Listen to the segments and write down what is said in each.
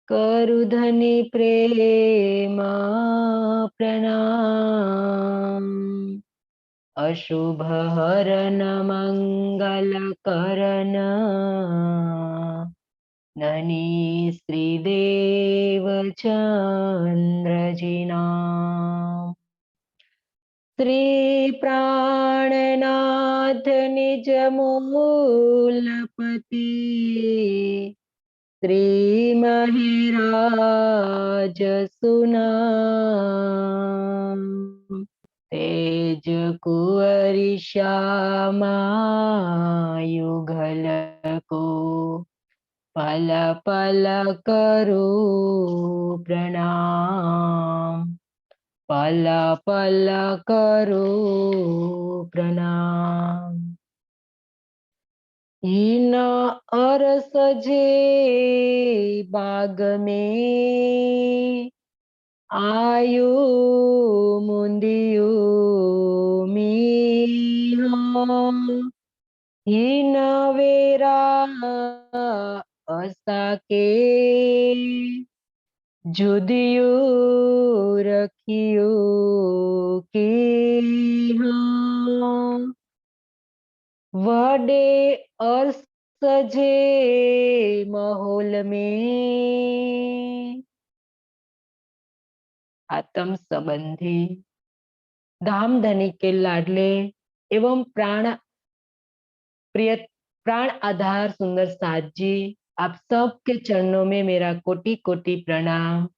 करु धनी प्रेम प्रणाम। अशुभ हरन मंगल करन ननी श्रीदेव चंद्र जी नाम। श्री प्राणनाथ निज मूलपति श्री महिराज सुनाम। तेज कुंवरी श्यामा युगल को पल पल करो प्रणाम। पल पल करो प्रणाम। इन अरस जे बाग में आयु मुंदियो मीहा। हीन वेरा असा के जुदियो रखियो की। वडे अर्स जे माहौल में आत्म संबंधी धाम धनी के लाडले एवं प्राण प्रिय प्राण आधार सुंदर साथ जी, आप सबके चरणों में मेरा कोटि कोटि प्रणाम।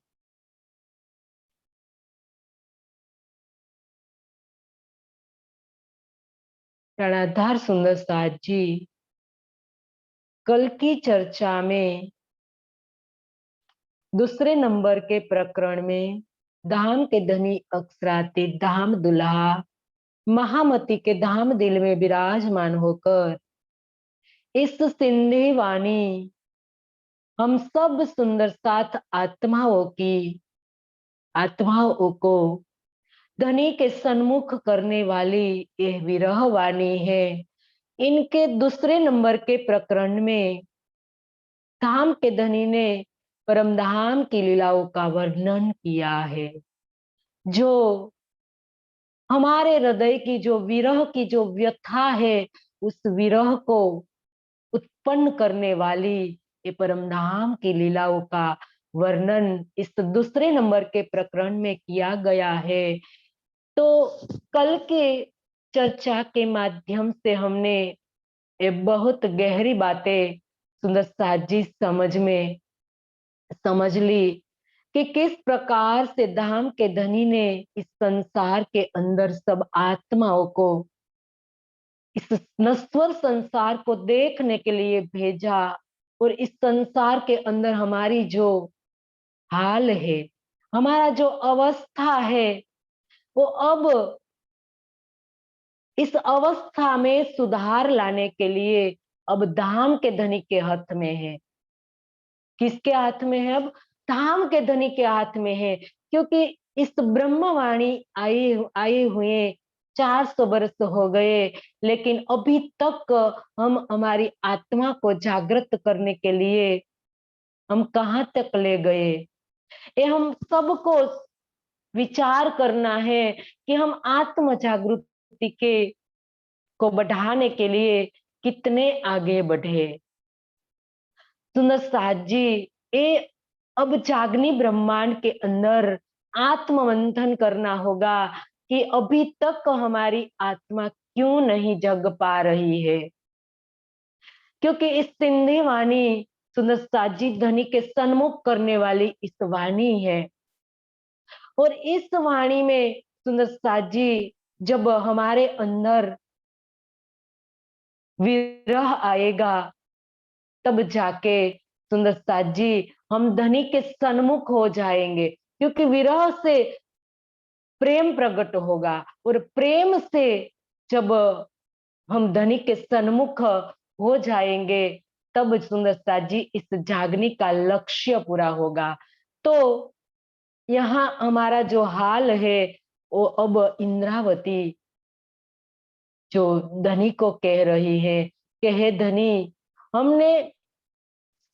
प्राणाधार सुंदर साथ जी, कल की चर्चा में दूसरे नंबर के प्रकरण में धाम के धनी अक्षरातीत धाम दुल्हा महामती के धाम दिल में विराजमान होकर इस सिंधी वाणी हम सब सुंदर साथ आत्माओं को धनी के सन्मुख करने वाली यह विरह वाणी है। इनके दूसरे नंबर के प्रकरण में धाम के धनी ने परम धाम की लीलाओं का वर्णन किया है। जो हमारे हृदय की जो विरह की जो व्यथा है, उस विरह को उत्पन्न करने वाली ये परम धाम की लीलाओं का वर्णन इस दूसरे नंबर के प्रकरण में किया गया है। तो कल के चर्चा के माध्यम से हमने ये बहुत गहरी बातें सुंदर साथ जी समझ ली कि किस प्रकार से धाम के धनी ने इस संसार के अंदर सब आत्माओं को इस नश्वर संसार को देखने के लिए भेजा। और इस संसार के अंदर हमारी जो हाल है, हमारा जो अवस्था है, वो अब इस अवस्था में सुधार लाने के लिए अब धाम के धनी के हाथ में है। किसके हाथ में है? अब धाम के धनी के हाथ में है। क्योंकि इस ब्रह्मवाणी आए हुए 400 वर्ष हो गए, लेकिन अभी तक हम हमारी आत्मा को जागृत करने के लिए हम कहाँ तक ले गए? ये हम सबको विचार करना है कि हम आत्म जागृति के को बढ़ाने के लिए कितने आगे बढ़े। सुंदर साथ जी, ये अब जागनी ब्रह्मांड के अंदर आत्म मंथन करना होगा कि अभी तक हमारी आत्मा क्यों नहीं जग पा रही है। क्योंकि इस सिंधी वाणी सुंदर साथ जी धनी के सन्मुख करने वाली इस वाणी है। और इस वाणी में सुंदर साथ जी, जब हमारे अंदर विरह आएगा तब जाके सुंदर साथ जी हम धनी के सन्मुख हो जाएंगे। क्योंकि विरह से प्रेम प्रकट होगा, और प्रेम से जब हम धनी के सन्मुख हो जाएंगे तब सुंदर साथ जी इस जागने का लक्ष्य पूरा होगा। तो यहाँ हमारा जो हाल है वो अब इंद्रावती जो धनी को कह रही है कि हे धनी, हमने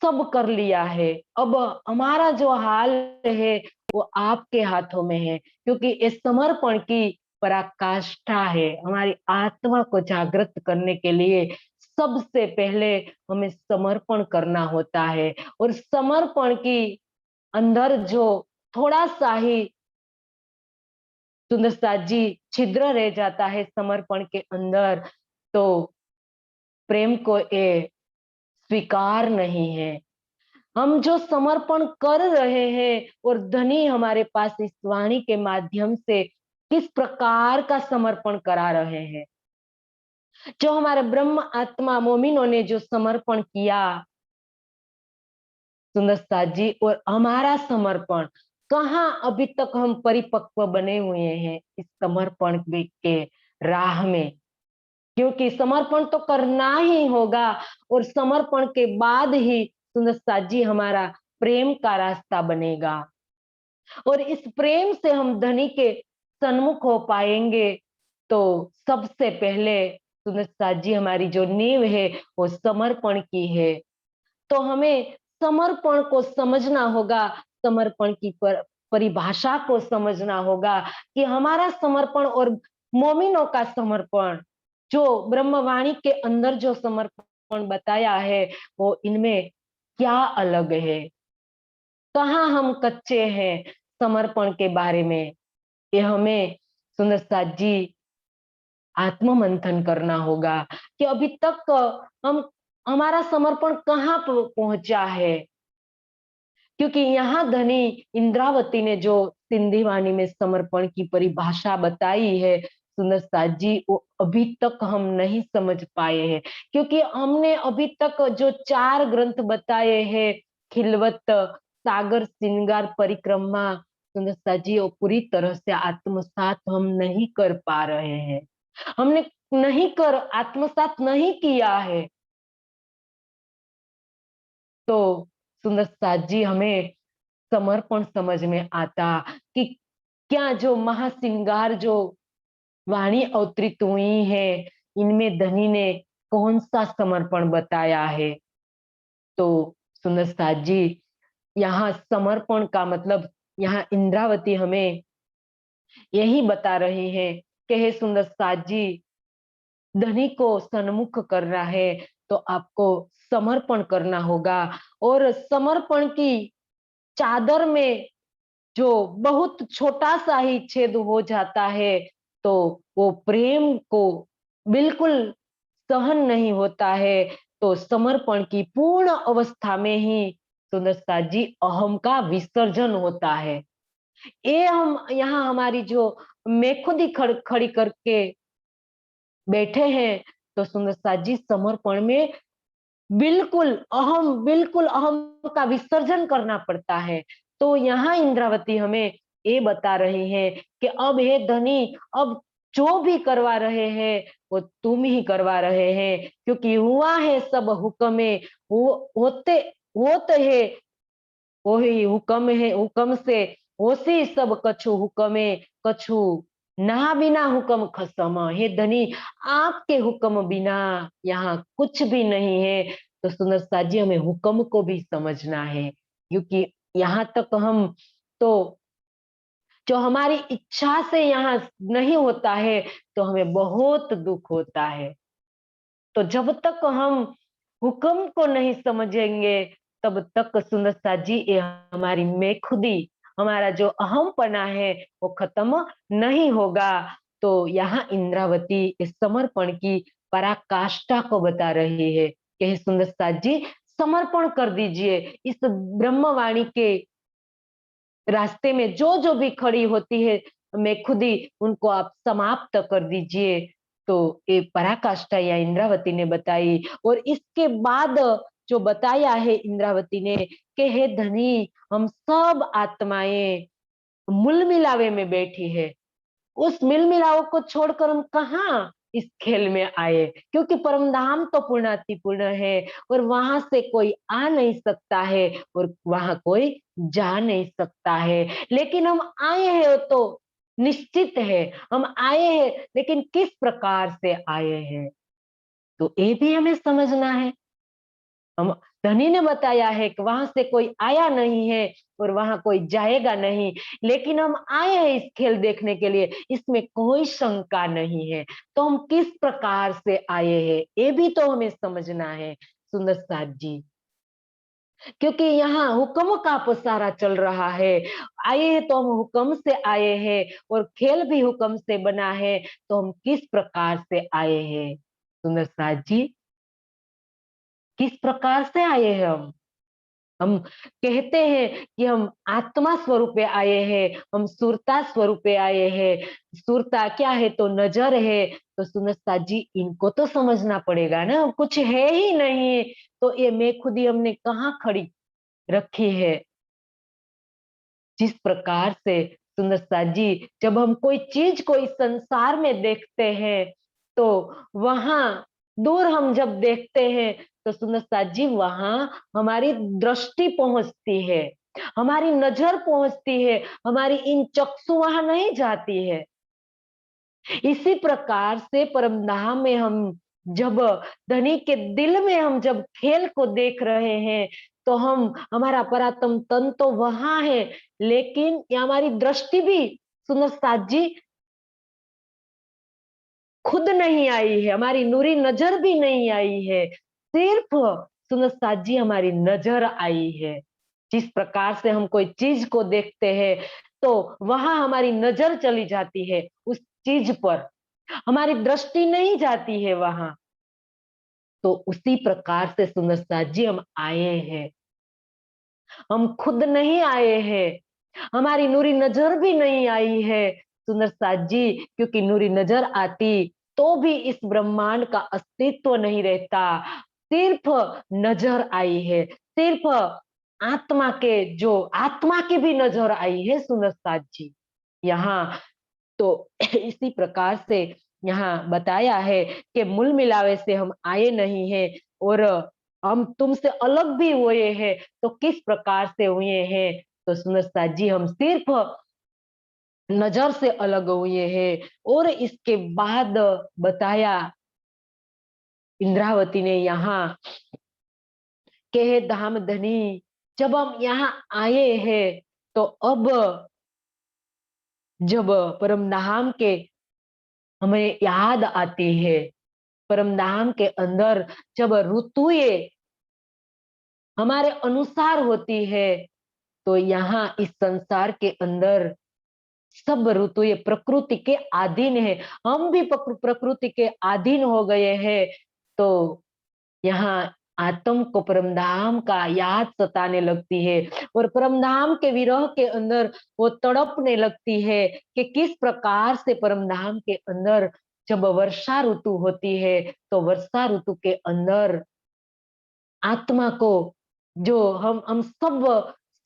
सब कर लिया है, अब हमारा जो हाल है वो आपके हाथों में है, क्योंकि इस समर्पण की पराकाष्ठा है। हमारी आत्मा को जागृत करने के लिए सबसे पहले हमें समर्पण करना होता है, और समर्पण की अंदर जो थोड़ा सा ही सुंदरसा जी छिद्र रह जाता है समर्पण के अंदर, तो प्रेम को ये स्वीकार नहीं है। हम जो समर्पण कर रहे हैं और धनी हमारे पास इस वाणी के माध्यम से किस प्रकार का समर्पण करा रहे हैं। जो हमारे ब्रह्म आत्मा मोमिनों ने जो समर्पण किया सुंदरसा जी, और हमारा समर्पण कहाँ अभी तक हम परिपक्व बने हुए हैं इस समर्पण के राह में, क्योंकि समर्पण तो करना ही होगा, और समर्पण के बाद ही सुंदरसा जी हमारा प्रेम का रास्ता बनेगा, और इस प्रेम से हम धनी के सन्मुख हो पाएंगे। तो सबसे पहले सुंदरसा जी हमारी जो नींव है वो समर्पण की है। तो हमें समर्पण को समझना होगा, समर्पण की परिभाषा को समझना होगा कि हमारा समर्पण और मोमिनों का समर्पण, जो ब्रह्मवाणी के अंदर जो समर्पण बताया है, वो इनमें क्या अलग है, कहाँ हम कच्चे हैं समर्पण के बारे में। ये हमें सुंदरसा जी आत्म मंथन करना होगा कि अभी तक हम हमारा समर्पण कहाँ पहुंचा है, क्योंकि यहाँ धनी इंद्रावती ने जो सिंधी वाणी में समर्पण की परिभाषा बताई है सुंदरसा जी, वो अभी तक हम नहीं समझ पाए हैं, क्योंकि हमने अभी तक जो 4 ग्रंथ बताए हैं, खिलवत, सागर, श्रृंगार, परिक्रमा, सुंदरसा जी वो पूरी तरह से आत्मसात हम नहीं कर पा रहे हैं। हमने नहीं कर आत्मसात नहीं किया है। तो सुंदरसा जी हमें समर्पण समझ में आता कि क्या जो महासिंगार जो वाणी अवतरित हुई है, इनमें धनी ने कौन सा समर्पण बताया है। तो सुंदरसा जी यहाँ समर्पण का मतलब, यहाँ इंद्रावती हमें यही बता रही है कि हे सुंदरसा जी, धनी को सन्मुख करना है तो आपको समर्पण करना होगा, और समर्पण की चादर में जो बहुत छोटा सा ही छेद हो जाता है, तो वो प्रेम को बिल्कुल सहन नहीं होता है। तो समर्पण की पूर्ण अवस्था में ही सुंदरसा जी अहम का विसर्जन होता है। ये हम यहाँ हमारी जो मैं खुद ही खड़ी करके बैठे हैं, तो सुंदरसा जी समर्पण में बिल्कुल अहम का विसर्जन करना पड़ता है। तो यहाँ इंद्रावती हमें ये बता रही है कि अब हे धनी, अब जो भी करवा रहे हैं वो तुम ही करवा रहे हैं, क्योंकि हुआ है सब हुक्मे, होते होत है वही हुक्म है, हुक्म से होसी सब कछु हुक्मे, कछु ना बिना हुक्म खसम। हे धनी, आपके हुक्म बिना यहाँ कुछ भी नहीं है। तो सुंदरसा जी हमें हुक्म को भी समझना है, क्योंकि यहाँ तक हम तो जो हमारी इच्छा से यहाँ नहीं होता है तो हमें बहुत दुख होता है। तो जब तक हम हुक्म को नहीं समझेंगे, तब तक सुंदरसा जी ये हमारी मैं खुदी, हमारा जो अहमपना है वो खत्म नहीं होगा। तो यहाँ इंद्रावती इस समर्पण की पराकाष्ठा को बता रही है कि हे सुंदरसा जी, समर्पण कर दीजिए इस ब्रह्मवाणी के रास्ते में, जो जो भी खड़ी होती है मैं खुदी, उनको आप समाप्त कर दीजिए। तो ये पराकाष्ठा या इंद्रावती ने बताई, और इसके बाद जो बताया है इंद्रावती ने कि हे धनी, हम सब आत्माएं मूल मिलावे में बैठी है, उस मिल मिलाव को छोड़कर हम कहाँ इस खेल में आए, क्योंकि परम धाम तो पूर्णाति पूर्ण है, और वहां से कोई आ नहीं सकता है और वहां कोई जा नहीं सकता है। लेकिन हम आए हैं तो निश्चित है, हम आए हैं, लेकिन किस प्रकार से आए हैं, तो ये भी हमें समझना है। हम धनी ने बताया है कि वहां से कोई आया नहीं है और वहां कोई जाएगा नहीं, लेकिन हम आए हैं इस खेल देखने के लिए, इसमें कोई शंका नहीं है। तो हम किस प्रकार से आए हैं ये भी तो हमें समझना है सुंदर साथ जी, क्योंकि यहाँ हुक्म का पसारा चल रहा है। आए हैं तो हम हुक्म से आए हैं और खेल भी हुक्म से बना है, तो हम किस प्रकार से आए हैं सुंदर साथ जी, किस प्रकार से आए हैं हम कहते हैं कि हम आत्मा स्वरूपे आए हैं, हम सुरता स्वरूपे आए हैं। सुरता क्या है? तो नजर है। तो सुनस्ता जी इनको तो समझना पड़ेगा ना, कुछ है ही नहीं तो ये मैं खुद ही हमने कहाँ खड़ी रखी है। जिस प्रकार से सुंदरता जी, जब हम कोई चीज को इस संसार में देखते हैं तो वहां दूर हम जब देखते हैं तो सुंदरता जी वहां हमारी दृष्टि पहुंचती है, हमारी नजर पहुंचती है, हमारी इन चक्षु वहां नहीं जाती है। इसी प्रकार से परम धाम में हम जब धनी के दिल में हम जब खेल को देख रहे हैं तो हम हमारा परात्म तन तो वहां है, लेकिन ये हमारी दृष्टि भी सुंदर साथ जी खुद नहीं आई है, हमारी नूरी नजर भी नहीं आई है, सिर्फ सुंदर साथ जी हमारी नजर आई है। जिस प्रकार से हम कोई चीज को देखते हैं तो वहां हमारी नजर चली जाती है उस चीज पर, हमारी दृष्टि नहीं जाती है वहां। तो उसी प्रकार से सुंदर साथ जी हम आए हैं, हम खुद नहीं आए हैं, हमारी नूरी नजर भी नहीं आई है सुंदर साथ जी, क्योंकि नूरी नजर आती तो भी इस ब्रह्मांड का अस्तित्व नहीं रहता। सिर्फ नजर आई है, सिर्फ आत्मा के जो आत्मा की भी नजर आई है सुंदर साथ जी यहाँ। तो इसी प्रकार से यहाँ बताया है कि मूल मिलावे से हम आए नहीं हैं और हम तुमसे अलग भी हुए हैं, तो किस प्रकार से हुए हैं? तो सुनस्ता जी हम सिर्फ नजर से अलग हुए हैं। और इसके बाद बताया इंद्रावती ने यहाँ के हे धाम धनी, जब हम यहाँ आए हैं तो अब जब परम धाम के हमें याद आती है, परम धाम के अंदर जब ऋतुएं हमारे अनुसार होती है तो यहाँ इस संसार के अंदर सब ऋतुएं प्रकृति के अधीन है, हम भी प्रकृति के अधीन हो गए हैं। तो यहाँ आत्म को परमधाम का याद सताने लगती है और परमधाम के विरह के अंदर वो तड़पने लगती है कि किस प्रकार से परमधाम के अंदर जब वर्षा ऋतु होती है तो वर्षा ऋतु के अंदर आत्मा को जो हम सब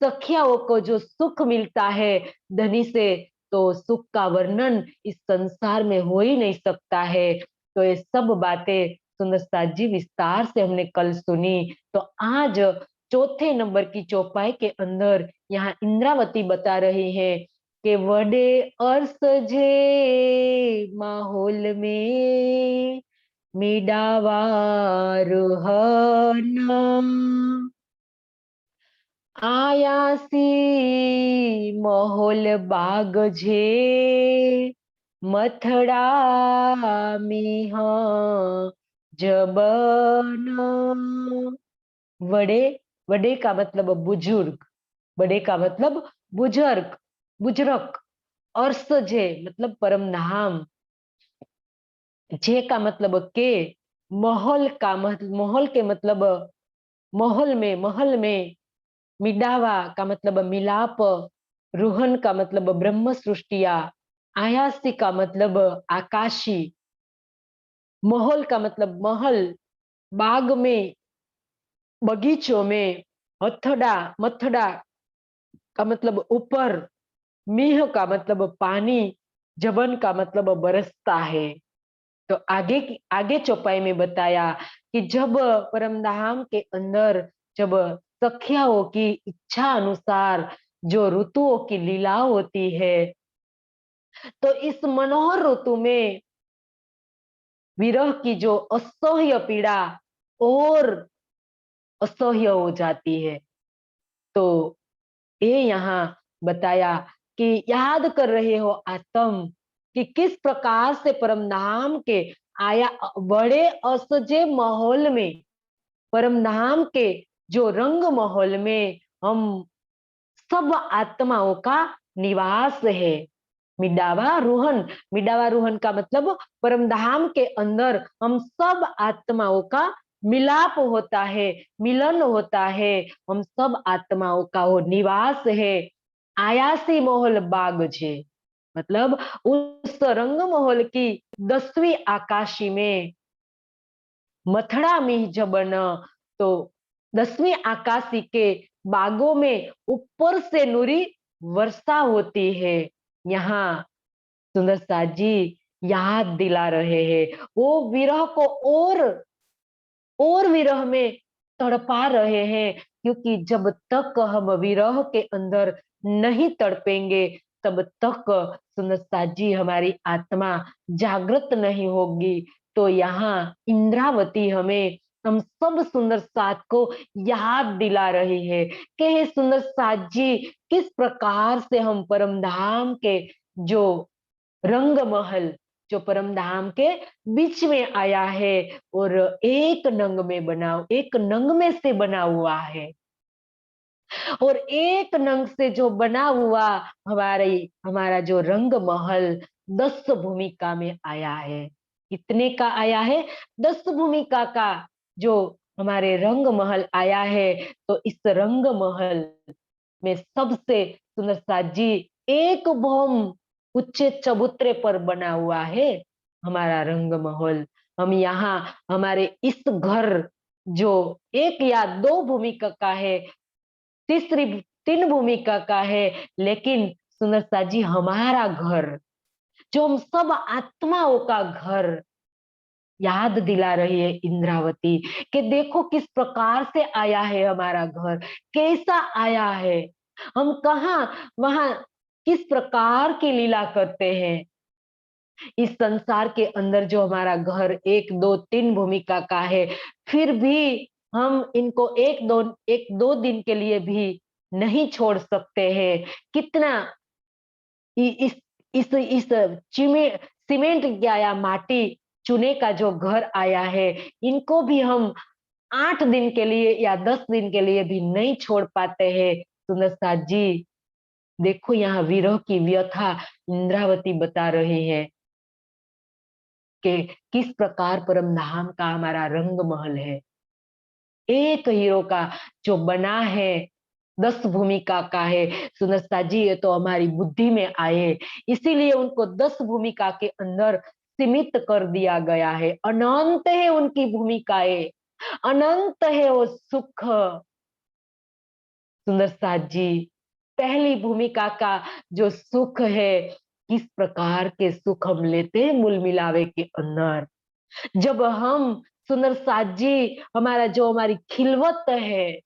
सखियाओं को जो सुख मिलता है धनी से, तो सुख का वर्णन इस संसार में हो ही नहीं सकता है। तो ये सब बातें सुंदरता जी विस्तार से हमने कल सुनी। तो आज चौथे नंबर की चौपाई के अंदर यहाँ इंद्रावती बता रही है कि वडे अर्स जे माहौल में मीडावारुहना आयासी मोहोल बाग जे मथड़ा मिह जबना। वडे, वडे का मतलब बुजुर्ग, बड़े का मतलब बुजुर्ग, बुजुर्ग। अर्स जे मतलब परम धाम, जे का मतलब के, महल का मतलब महल के मतलब महल में, मिडावा का मतलब मिलाप, रुहन का मतलब ब्रह्म सृष्टिया, आयासी का मतलब आकाशी, महल का मतलब महल, बाग में बगीचों में, हथड़ा मथड़ा का मतलब ऊपर, मीह का मतलब पानी, जबन का मतलब बरसता है। तो आगे चौपाई में बताया कि जब परमधाम के अंदर जब सखियाओं की इच्छा अनुसार जो ऋतुओं की लीला होती है तो इस मनोहर ऋतु में विरह की जो असह्य पीड़ा और असह्य हो जाती है। तो ये यहाँ बताया कि याद कर रहे हो आत्म कि किस प्रकार से परम धाम के आया बड़े असजे माहौल में, परम धाम के जो रंग माहौल में हम सब आत्माओं का निवास है। मिडावा रोहन का मतलब परम धाम के अंदर हम सब आत्माओं का मिलाप होता है, मिलन होता है, हम सब आत्माओं का वो निवास है। आयासी मोहल बाग छे, मतलब उस रंग महल की 10वीं आकाशी में मथड़ा मिह जबन, तो 10वीं आकाशी के बागों में ऊपर से नूरी वर्षा होती है। यहाँ सुंदर साथ जी याद दिला रहे हैं वो विरह को, और विरह में तड़पा रहे हैं, क्योंकि जब तक हम विरह के अंदर नहीं तड़पेंगे तब तक सुनता जी हमारी आत्मा जागृत नहीं होगी। तो यहाँ इंद्रावती हमें हम सब सुंदर साथ को याद दिला रही है कि हे सुंदर साथ जी, किस प्रकार से हम परम धाम के जो रंग महल, जो परम धाम के बीच में आया है और एक नंग में बना, एक नंग में से बना हुआ है, और एक नंग से जो बना हुआ हमारा जो रंग महल 10 भूमिका में आया है। कितने का आया है? 10 भूमिका का जो हमारे रंग महल आया है। तो इस रंग महल में सबसे सुंदर साथ जी एक भौम उच्चे चबूतरे पर बना हुआ है हमारा रंग महल। हम यहाँ हमारे इस घर जो एक या दो भूमिका का है, तीसरी 3 भूमिका का है, लेकिन सुंदर साथ जी हमारा घर, जो हम सब आत्माओं का घर, याद दिला रही है इंद्रावती कि देखो किस प्रकार से आया है हमारा घर, कैसा आया है, हम कहाँ वहां किस प्रकार की लीला करते हैं। इस संसार के अंदर जो हमारा घर 1 2 3 भूमिका का है, फिर भी हम इनको एक दो दिन के लिए भी नहीं छोड़ सकते हैं। कितना इस इस सीमेंट या माटी चूने का जो घर आया है, इनको भी हम 8 दिन के लिए या 10 दिन के लिए भी नहीं छोड़ पाते हैं। सुंदर साथ जी देखो यहाँ विरह की व्यथा इंद्रावती बता रही है कि किस प्रकार परम धाम का हमारा रंग महल है। एक हीरो का जो बना है 10 भूमिका का है। सुंदरता जी ये तो हमारी बुद्धि में आए, इसीलिए उनको 10 भूमिका के अंदर सीमित कर दिया गया है। अनंत है उनकी भूमिकाएं, अनंत है वो सुख। सुंदरता जी पहली भूमिका का जो सुख है, किस प्रकार के सुख हम लेते हैं मूल मिलावे के अंदर। जब हम सुंदर साथ जी हमारी खिलवत है,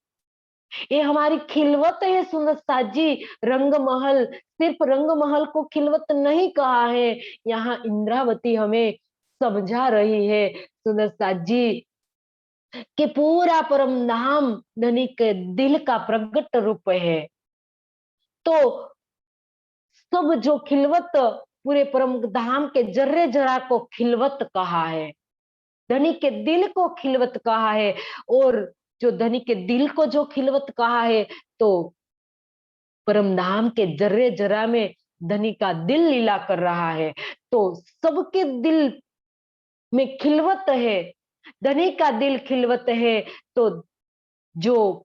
ये हमारी खिलवत है सुंदर साथ जी। रंग महल सिर्फ रंग महल को खिलवत नहीं कहा है, यहाँ इंद्रावती हमें समझा रही है सुंदर साथ जी कि पूरा परम धाम धनी के दिल का प्रगट रूप है। तो सब जो खिलवत पूरे परम धाम के जर्रे जरा को खिलवत कहा है, धनी के दिल को खिलवत कहा है। और जो धनी के दिल को जो खिलवत कहा है, तो परम धाम के जर्रे जरा में धनी का दिल लीला कर रहा है। तो सबके दिल में खिलवत है, धनी का दिल खिलवत है। तो जो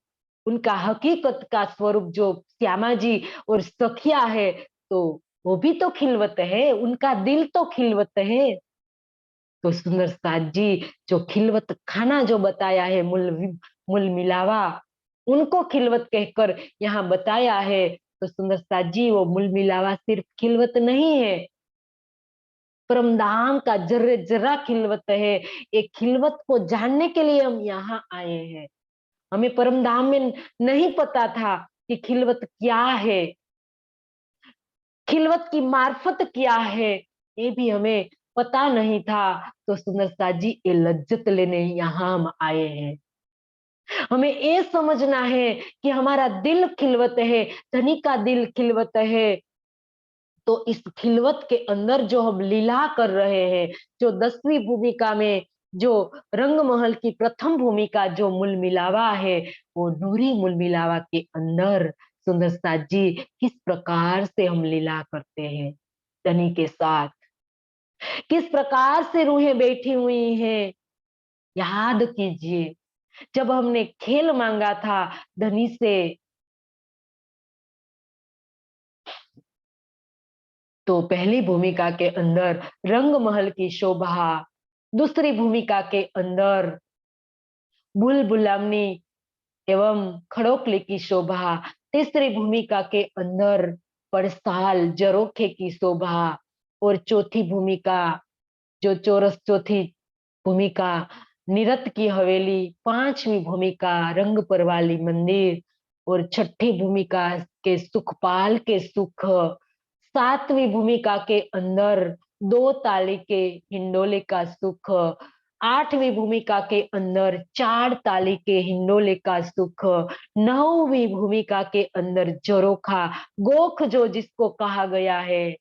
उनका हकीकत का स्वरूप जो श्यामा जी और सखिया है, तो वो भी तो खिलवत है, उनका दिल तो खिलवत है। तो सुंदर साथ जी जो खिलवत खाना जो बताया है मूल मिलावा, उनको खिलवत कहकर यहाँ बताया है। तो सुंदर साथ जी वो मूल मिलावा सिर्फ खिलवत नहीं है, परमधाम का जर्रे जरा खिलवत है। एक खिलवत को जानने के लिए हम यहाँ आए हैं। हमें परमधाम में नहीं पता था कि खिलवत क्या है, खिलवत की मार्फत क्या है, ये भी हमें पता नहीं था। तो सुंदर साथ जी ये लज्जत लेने यहाँ हम आए हैं। हमें ये समझना है कि हमारा दिल खिलवत है, धनी का दिल खिलवत है। तो इस खिलवत के अंदर जो हम लीला कर रहे हैं, जो 10वीं भूमिका में जो रंगमहल की प्रथम भूमिका जो मूल मिलावा है, वो नूरी मूल मिलावा के अंदर सुंदर साथ जी किस प्रकार से हम लीला करते हैं धनी के साथ, किस प्रकार से रूहें बैठी हुई हैं। याद कीजिए, जब हमने खेल मांगा था धनी से, तो पहली भूमिका के अंदर रंगमहल की शोभा, दूसरी भूमिका के अंदर बुलबुलामनी एवं खड़ोकली की शोभा, तीसरी भूमिका के अंदर पड़साल जरोखे की शोभा, और चौथी भूमिका जो चौरस चौथी भूमिका निरत की हवेली, पांचवी भूमिका रंग परवाली मंदिर, और छठी भूमिका के सुखपाल के सुख, सातवीं भूमिका के अंदर दो ताली के हिंडोले का सुख, आठवीं भूमिका के अंदर चार ताली के हिंडोले का सुख, नौवीं भूमिका के अंदर जरोखा गोख जो जिसको कहा गया है,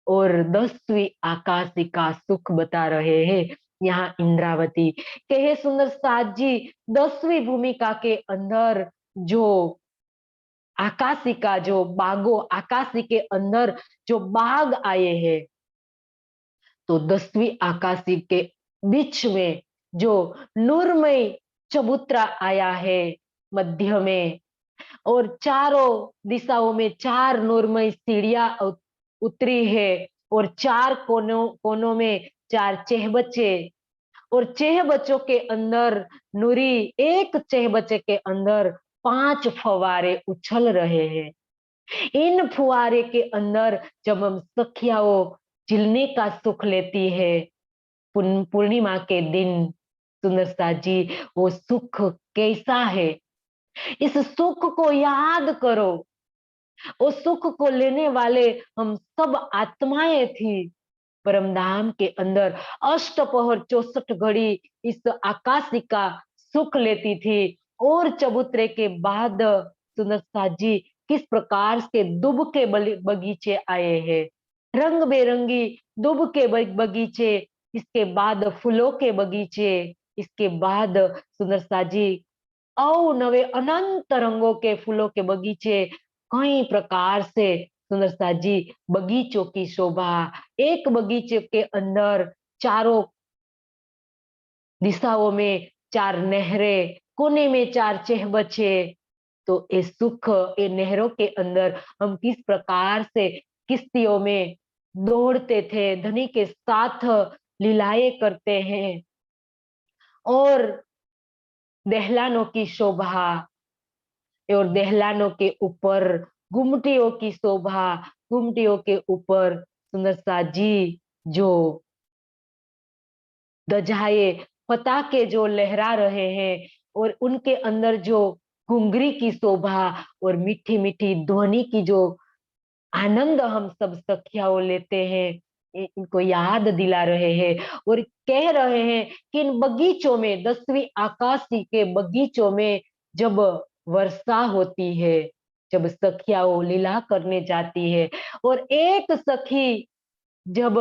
और 10वीं आकाशी का सुख बता रहे हैं यहाँ इंद्रावती के हे सुंदर साथ जी। 10वीं भूमिका के अंदर जो आकाशी का जो बागो, आकाशी के अंदर जो बाग आए हैं, तो 10वीं आकाशी के बीच में जो नूरमय चबूतरा आया है मध्य में, और चारों दिशाओं में चार नूरमय सीढ़ियां उतरी है, और चार कोनों में चार चेहबच्चे, और चेहबच्चों के अंदर नूरी, एक चेहबच्चे के अंदर 5 फव्वारे उछल रहे हैं। इन फुवारे के अंदर जब हम सखियाओं झिलने का सुख लेती है पूर्णिमा के दिन, सुंदर सा जी वो सुख कैसा है, इस सुख को याद करो। उस सुख को लेने वाले हम सब आत्माएं थी परमधाम के अंदर, अष्टपहर 64 घड़ी इस आकाशी का सुख लेती थी। और चबूतरे के बाद सुंदर सा जी किस प्रकार से दुब के बगीचे आए हैं, रंग बेरंगी दुब के बगीचे, इसके बाद फूलों के बगीचे, इसके बाद सुंदर सा जी अवनवे अनंत रंगों के फूलों के बगीचे, कई प्रकार से सुंदर सा जी बगीचों की शोभा, एक बगीचे के अंदर चारों दिशाओं में चार नहरें, कोने में चार चहबच्चे। तो ये सुख, ये नहरों के अंदर हम किस प्रकार से किश्तियों में दौड़ते थे, धनी के साथ लीलाएं करते हैं, और दहलानों की शोभा, और दहलानों के ऊपर गुमटियों की शोभा, गुमटियों के ऊपर सुंदर सा जी जो ध्वजाएं पताके जो लहरा रहे हैं, और उनके अंदर जो घुंघरी की शोभा और मीठी मीठी ध्वनि की जो आनंद हम सब सखियाओं लेते हैं, इनको याद दिला रहे हैं, और कह रहे हैं कि इन बगीचों में 10वीं आकाशी के बगीचों में जब वर्षा होती है, जब सखियाओं लीला करने जाती है, और एक सखी जब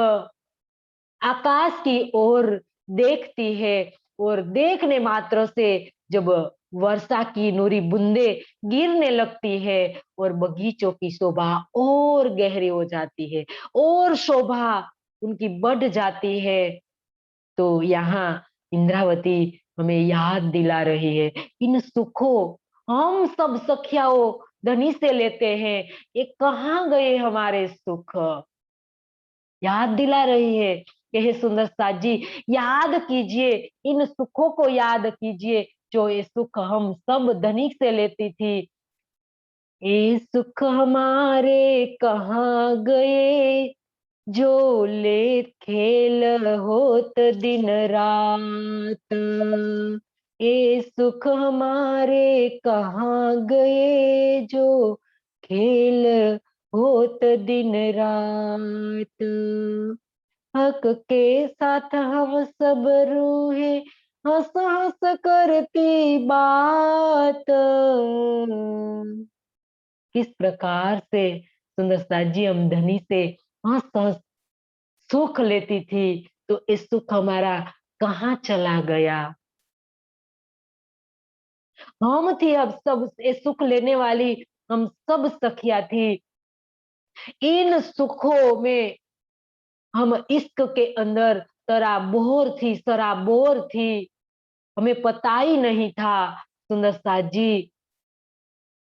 आकाश की ओर देखती है, और देखने मात्र से जब वर्षा की नूरी बूंदे गिरने लगती है, और बगीचों की शोभा और गहरी हो जाती है, और शोभा उनकी बढ़ जाती है। तो यहाँ इंद्रावती हमें याद दिला रही है, इन सुखों हम सब सखियाओं धनी से लेते हैं, ये कहाँ गए हमारे सुख, याद दिला रही है कि हे सुंदर साथ जी याद कीजिए, इन सुखों को याद कीजिए जो ये सुख हम सब धनिक से लेती थी। ये सुख हमारे कहाँ गए, जो ले खेल होत दिन रात, ये सुख हमारे कहाँ गए, जो खेल होत दिन रात, हक के साथ हम सब रूहे हंस हंस करती बात। किस प्रकार से सुंदरता जी हम धनी से हंस हंस सुख लेती थी, तो ये सुख हमारा कहाँ चला गया। हम थी अब सब ये सुख लेने वाली, हम सब सखिया थी। इन सुखों में हम इश्क के अंदर सराबोर थी। हमें पता ही नहीं था सुंदर साथ जी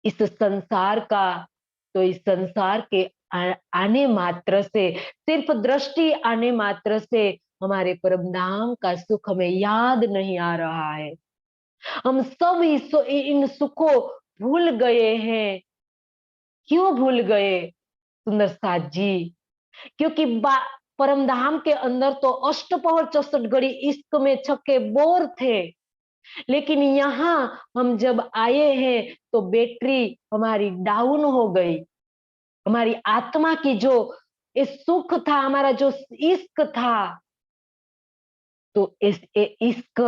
इस संसार का। तो इस संसार के आने मात्र से, सिर्फ दृष्टि आने मात्र से हमारे परम धाम का सुख हमें याद नहीं आ रहा है। हम सब इन सुखों भूल गए हैं। क्यों भूल गए सुंदर साथ जी? क्योंकि परम धाम के अंदर तो अष्टपहर 64 घड़ी इश्क में छक्के बोर थे। लेकिन यहाँ हम जब आए हैं तो बैटरी हमारी डाउन हो गई। हमारी आत्मा की जो ये सुख था, हमारा जो इश्क था, तो इस इश्क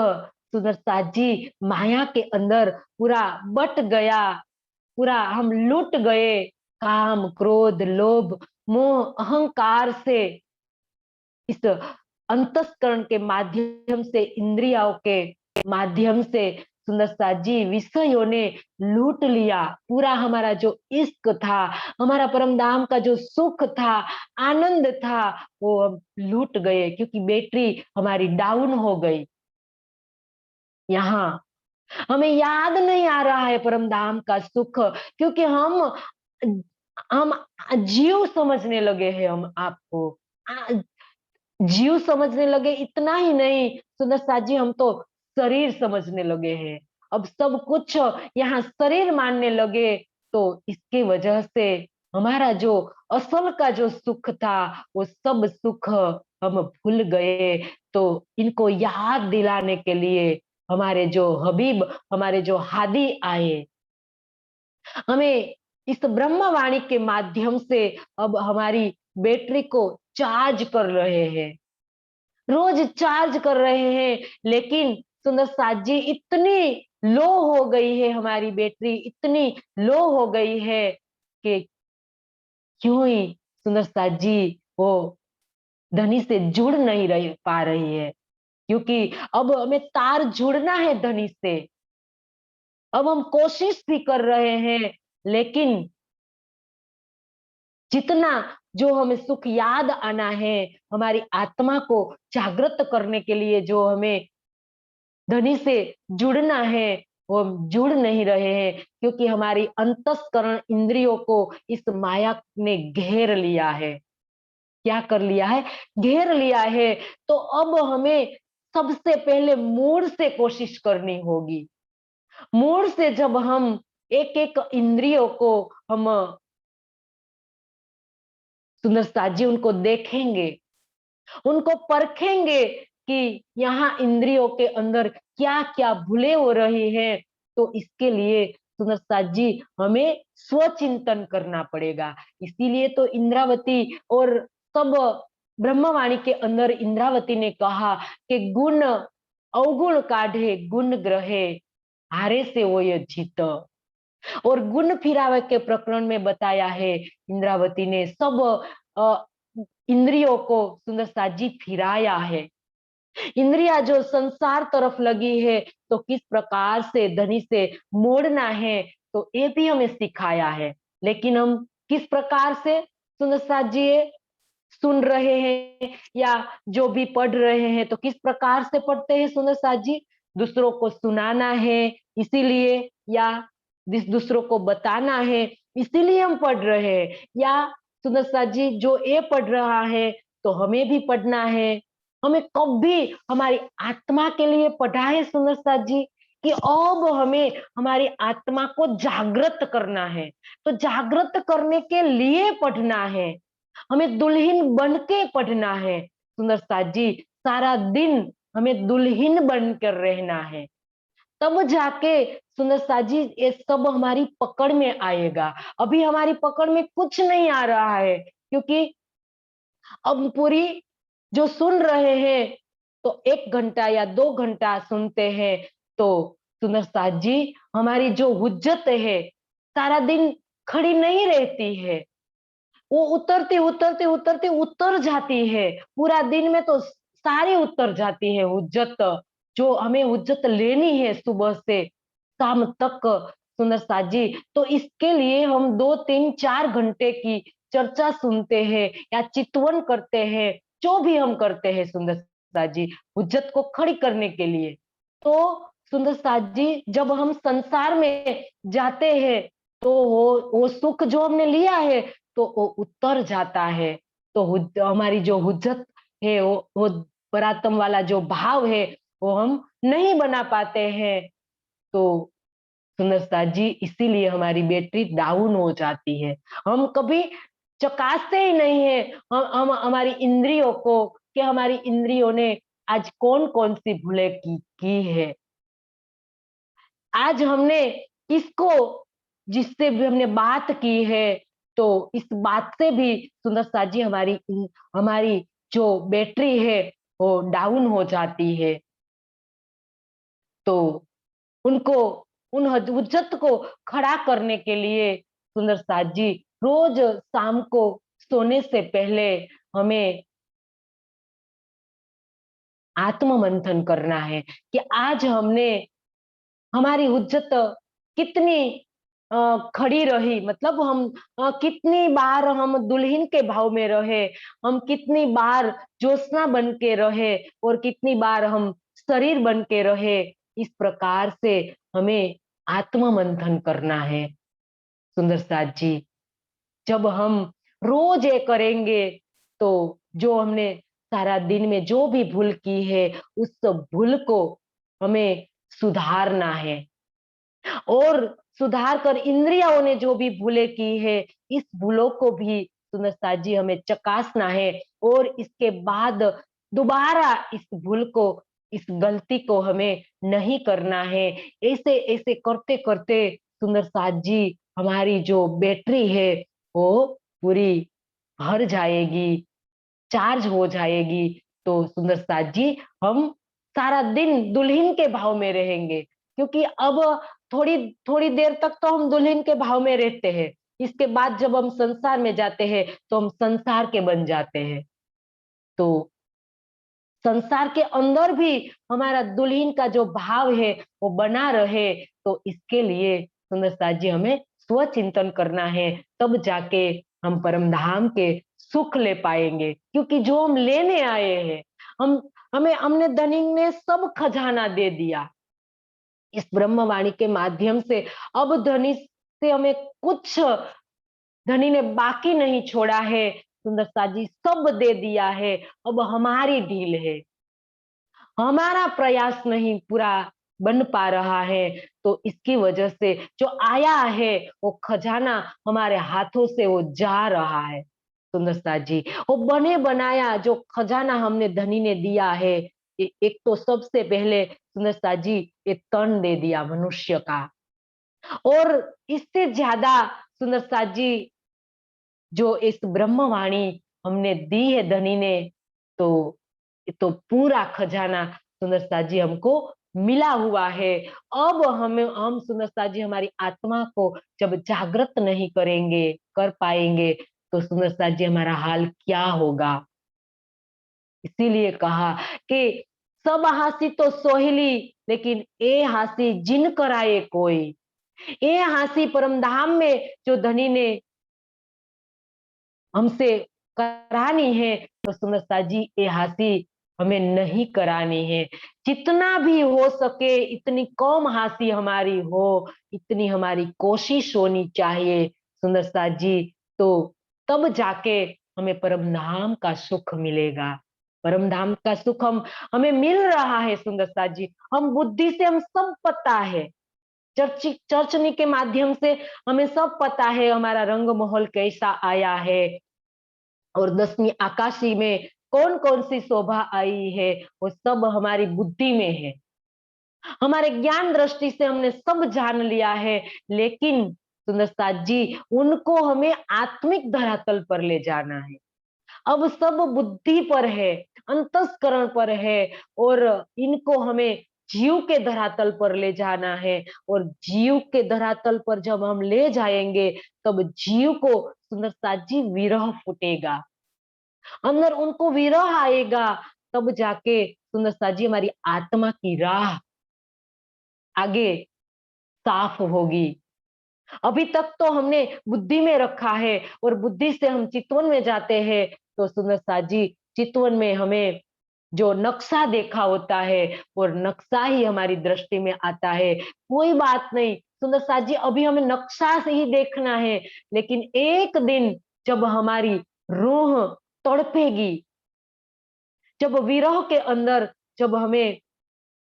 सुंदरता जी माया के अंदर पूरा बट गया। पूरा हम लुट गए काम क्रोध लोभ मोह अहंकार से। इस अंतस्करण के माध्यम से, इंद्रियों के माध्यम से सुंदरता जी विषयों ने लूट लिया। पूरा हमारा जो इश्क था, हमारा परम धाम का जो सुख था, आनंद था, वो हम लूट गए क्योंकि बैटरी हमारी डाउन हो गई। यहाँ हमें याद नहीं आ रहा है परम धाम का सुख, क्योंकि हम जीव समझने लगे हैं। हम आपको जीव समझने लगे। इतना ही नहीं सुंदर साथ जी, हम तो शरीर समझने लगे हैं। अब सब कुछ यहाँ शरीर मानने लगे। तो इसकी वजह से हमारा जो असल का जो सुख था, वो सब सुख हम भूल गए। तो इनको याद दिलाने के लिए हमारे जो हबीब, हमारे जो हादी आए, हमें इस ब्रह्मवाणी के माध्यम से अब हमारी बैटरी को चार्ज कर रहे हैं। रोज चार्ज कर रहे हैं। लेकिन सुंदर साथ जी इतनी लो हो गई है, हमारी बैटरी इतनी लो हो गई है कि क्यों ही सुंदर साथ जी वो धनी से जुड़ नहीं रही पा रही है। क्योंकि अब हमें तार जुड़ना है धनी से। अब हम कोशिश भी कर रहे हैं, लेकिन जितना जो हमें सुख याद आना है, हमारी आत्मा को जागृत करने के लिए जो हमें धनी से जुड़ना है, वो हम जुड़ नहीं रहे हैं। क्योंकि हमारी अंतस्करण इंद्रियों को इस माया ने घेर लिया है। क्या कर लिया है? घेर लिया है। तो अब हमें सबसे पहले मूड से कोशिश करनी होगी। मूड से जब हम एक एक इंद्रियों को हम सुंदर साजी उनको देखेंगे, उनको परखेंगे कि यहाँ इंद्रियों के अंदर क्या क्या भूले हो रही है, तो इसके लिए सुंदर साथ जी हमें स्वचिंतन करना पड़ेगा। इसीलिए तो इंद्रावती और सब ब्रह्मवाणी के अंदर इंद्रावती ने कहा कि गुण अवगुण काढ़े गुण ग्रहे, हारे से वो ये जीत। और गुण फिरावे के प्रकरण में बताया है, इंद्रावती ने सब अ, इंद्रियों को सुंदर साथ जी फिराया है। इंद्रिया जो संसार तरफ लगी है, तो किस प्रकार से धनी से मोड़ना है, तो ये भी हमें सिखाया है। लेकिन हम किस प्रकार से सुंदर साथ जी ये सुन रहे हैं या जो भी पढ़ रहे हैं, तो किस प्रकार से पढ़ते हैं सुंदर साथ जी? दूसरों को सुनाना है इसीलिए, या दूसरों को बताना है इसीलिए हम पढ़ रहे हैं, या सुंदर साथ जी जो ये पढ़ रहा है तो हमें भी पढ़ना है। हमें कभी हमारी आत्मा के लिए पढ़ा है सुंदर साथ जी कि अब हमें हमारी आत्मा को जागृत करना है। तो जागृत करने के लिए पढ़ना है। हमें दुल्हन बन के पढ़ना है सुंदर साथ जी। सारा दिन हमें दुल्हन बनकर रहना है। तब जाके सुंदर साथ जी ये सब हमारी पकड़ में आएगा। अभी हमारी पकड़ में कुछ नहीं आ रहा है, क्योंकि अब पूरी जो सुन रहे हैं तो 1 घंटा या 2 घंटा सुनते हैं, तो सुंदर साथ जी हमारी जो हुज्जत है सारा दिन खड़ी नहीं रहती है, वो उतरती उतरती उतरती उतर जाती है। पूरा दिन में तो सारी उतर जाती है हुज्जत, जो हमें हुज्जत लेनी है सुबह से शाम तक सुंदर साथ जी। तो इसके लिए हम 2 3 4 घंटे की चर्चा सुनते हैं या चितवन करते हैं, जो भी हम करते हैं सुंदर साथ जी हुज्जत को खड़ी करने के लिए। तो सुंदर साथ जी जब हम संसार में जाते हैं तो वो सुख जो हमने लिया है तो वो उतर जाता है। तो हमारी जो हुज्जत है वो परात्म वाला जो भाव है वो हम नहीं बना पाते हैं। तो सुंदरता जी इसीलिए हमारी बैटरी डाउन हो जाती है। हम कभी चकासते ही नहीं है हम हमारी इंद्रियों को कि हमारी इंद्रियों ने आज कौन-कौन सी भूलें की है। आज हमने किसको जिससे भी हमने बात की है, तो इस बात से भी सुंदरता जी हमारी जो बैटरी है वो डाउन हो जाती है। तो उनको उन हुज्जत को खड़ा करने के लिए सुंदर साथ जी रोज शाम को सोने से पहले हमें आत्ममंथन करना है कि आज हमने हमारी हुज्जत कितनी खड़ी रही, मतलब हम कितनी बार हम दुल्हन के भाव में रहे, हम कितनी बार ज्योत्सना बन के रहे और कितनी बार हम शरीर बन के रहे। इस प्रकार से हमें आत्ममंथन करना है सुंदर साथ जी। जब हम रोज ये करेंगे तो जो हमने सारा दिन में जो भी भूल की है उस भूल को हमें सुधारना है और सुधार कर इंद्रियों ने जो भी भूले की है इस भूलों को भी सुंदरता जी हमें चकासना है और इसके बाद दोबारा इस भूल को इस गलती को हमें नहीं करना है। ऐसे ऐसे करते करते सुंदर साथ जी हमारी जो बैटरी है वो पूरी भर जाएगी, चार्ज हो जाएगी। तो सुंदर साथ जी हम सारा दिन दुल्हन के भाव में रहेंगे, क्योंकि अब थोड़ी थोड़ी देर तक तो हम दुल्हन के भाव में रहते हैं, इसके बाद जब हम संसार में जाते हैं तो हम संसार के बन जाते हैं। तो संसार के अंदर भी हमारा दुल्हन का जो भाव है वो बना रहे, तो इसके लिए सुंदर साथ जी हमें स्वचिंतन करना है, तब जाके हम परम धाम के सुख ले पाएंगे। क्योंकि जो हम लेने आए हैं हम हमें हमने धनिक ने सब खजाना दे दिया इस ब्रह्मवाणी के माध्यम से। अब धनी से हमें कुछ धनी ने बाकी नहीं छोड़ा है, सुंदरता जी सब दे दिया है। अब हमारी ढील है, हमारा प्रयास नहीं पूरा बन पा रहा है, तो इसकी वजह से जो आया है वो खजाना हमारे हाथों से वो जा रहा है। सुंदरता जी वो बने बनाया जो खजाना हमने धनी ने दिया है, एक तो सबसे पहले सुंदरता जी ये तन दे दिया मनुष्य का, और इससे ज्यादा सुंदरता जी जो इस ब्रह्मवाणी हमने दी है धनी ने, तो पूरा खजाना सुंदरता जी हमको मिला हुआ है। अब हम सुंदरता जी हमारी आत्मा को जब जागृत नहीं करेंगे कर पाएंगे तो सुंदरता जी हमारा हाल क्या होगा। इसीलिए कहा कि सब हासी तो सोहिली लेकिन ए हासी जिन कराए कोई। ए हासी परम धाम में जो धनी ने हमसे करानी है, तो सुंदरता जी ये हासी हमें नहीं करानी है। जितना भी हो सके इतनी कम हासी हमारी हो, इतनी हमारी कोशिश होनी चाहिए सुंदरता जी। तो तब जाके हमें परम धाम का सुख मिलेगा। परम धाम का सुख हमें मिल रहा है सुंदरता जी। हम बुद्धि से हम सब पता है, चर्चनी के माध्यम से हमें सब पता है हमारा रंग महल कैसा आया है और 10वीं आकाशी में कौन कौन सी शोभा आई है, वो सब हमारी बुद्धि में है। हमारे ज्ञान दृष्टि से हमने सब जान लिया है, लेकिन सुंदरता जी उनको हमें आत्मिक धरातल पर ले जाना है। अब सब बुद्धि पर है, अंतस्करण पर है, और इनको हमें जीव के धरातल पर ले जाना है। और जीव के धरातल पर जब हम ले जाएंगे तब जीव को सुंदर साथ जी विरह फूटेगा, अंदर उनको विरह आएगा, तब जाके सुंदर साथ जी हमारी आत्मा की राह आगे साफ होगी। अभी तक तो हमने बुद्धि में रखा है और बुद्धि से हम चितवन में जाते हैं, तो सुंदर साथ जी चितवन में हमें जो नक्शा देखा होता है और नक्शा ही हमारी दृष्टि में आता है। कोई बात नहीं सुंदर साथ जी, अभी हमें नक्शा से ही देखना है, लेकिन एक दिन जब हमारी रूह तड़पेगी, जब विरह के अंदर जब हमें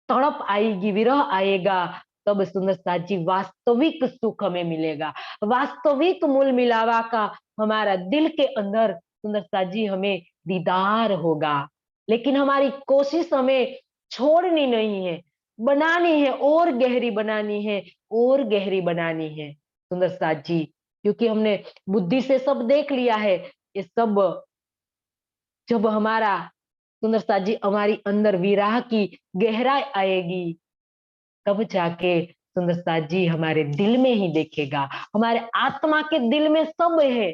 तड़प आएगी, विरह आएगा, तब सुंदर साथ जी वास्तविक सुख हमें मिलेगा, वास्तविक मूल मिलावा का हमारा दिल के अंदर सुंदर साथ जी हमें दीदार होगा। लेकिन हमारी कोशिश हमें छोड़नी नहीं है, बनानी है, और गहरी बनानी है, और गहरी बनानी है सुंदर साथ जी, क्योंकि हमने बुद्धि से सब देख लिया है। ये सब जब हमारा सुंदर साथ जी हमारी अंदर विराह की गहराई आएगी, तब जाके सुंदर साथ जी हमारे दिल में ही देखेगा। हमारे आत्मा के दिल में सब है,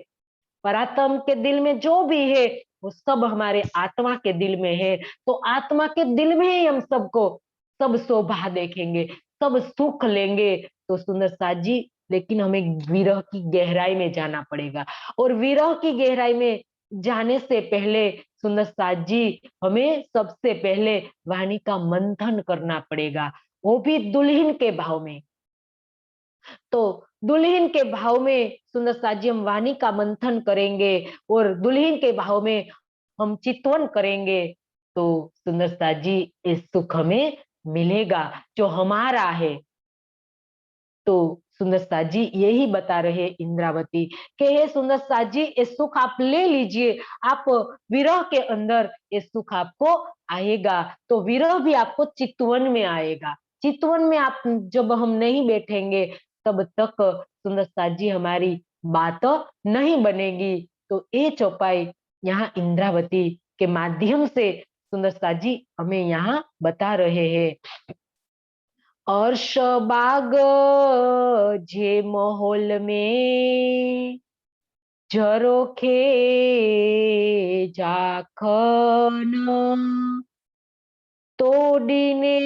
परात्म के दिल में जो भी है वो सब हमारे आत्मा के दिल में है। तो आत्मा के दिल में ही हम सबको सब शोभा देखेंगे, सब सुख लेंगे। तो सुंदर साथ जी, लेकिन हमें विरह की गहराई में जाना पड़ेगा, और विरह की गहराई में जाने से पहले सुंदर साथ जी हमें सबसे पहले वाणी का मंथन करना पड़ेगा, वो भी दुल्हन के भाव में। तो दुल्हन के भाव में सुंदर साथ जी हम वाणी का मंथन करेंगे और दुल्हन के भाव में हम चितवन करेंगे, तो सुंदर साथ जी इस सुख हमें मिलेगा जो हमारा है। तो सुंदर साथ जी यही बता रहे इंद्रावती कि हे सुंदर साथ जी, ये सुख आप ले लीजिए, आप विरह के अंदर ये सुख आपको आएगा। तो विरह भी आपको चितवन में आएगा, चितवन में आप जब हम नहीं बैठेंगे तब तक सुंदर साथ जी हमारी बात नहीं बनेगी। तो ये चौपाई यहाँ इंद्रावती के माध्यम से सुंदर साथ जी हमें यहाँ बता रहे हैं। अर्शबाग जे माहौल में झरोखे जाखन तोड़ीने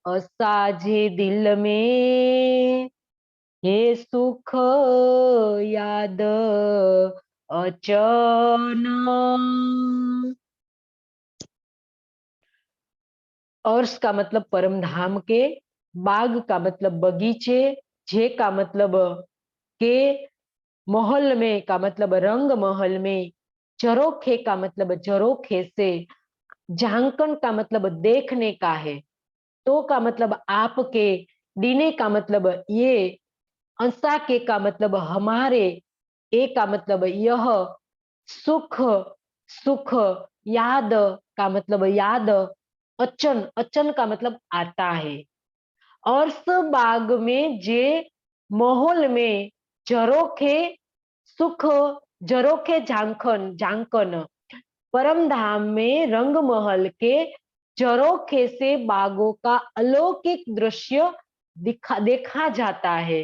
असाजे दिल में हे सुख याद अचन। अर्श का मतलब परम धाम के, बाग का मतलब बगीचे, जे का मतलब के, महल में का मतलब रंग महल में, झरोखे का मतलब झरोखे से, झांकन का मतलब देखने का है, तो का मतलब आपके, दीने का मतलब ये, अंसा के का मतलब हमारे, ए का मतलब यह, सुख सुख, याद का मतलब याद, अचन अचन का मतलब आता है। और स बाग में जे माहौल में झरोखे सुख, झरोखे झांकन झांकन, परम धाम में रंग महल के झरोखे से बागों का अलौकिक दृश्य देखा जाता है।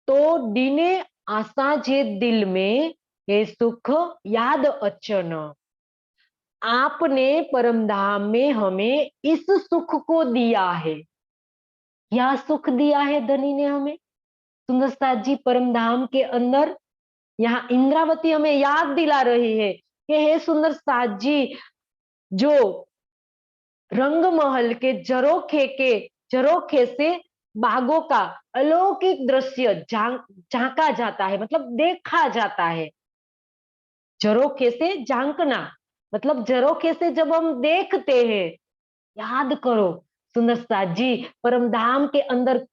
तो दीने आशा जे दिल में ये सुख याद अचन, आपने परम धाम में हमें इस सुख को दिया है। क्या सुख दिया है धनी ने हमें सुंदर साथ जी परम धाम के अंदर? यहाँ इंद्रावती हमें याद दिला रही है कि हे सुंदर साथ जी, जो रंग महल के झरोखे से बागों का अलौकिक दृश्य झांका जाता है, मतलब देखा जाता है। झरोखे से झांकना मतलब झरोखे से जब हम देखते हैं, याद करो सुंदर साथ जी, परम धाम के अंदर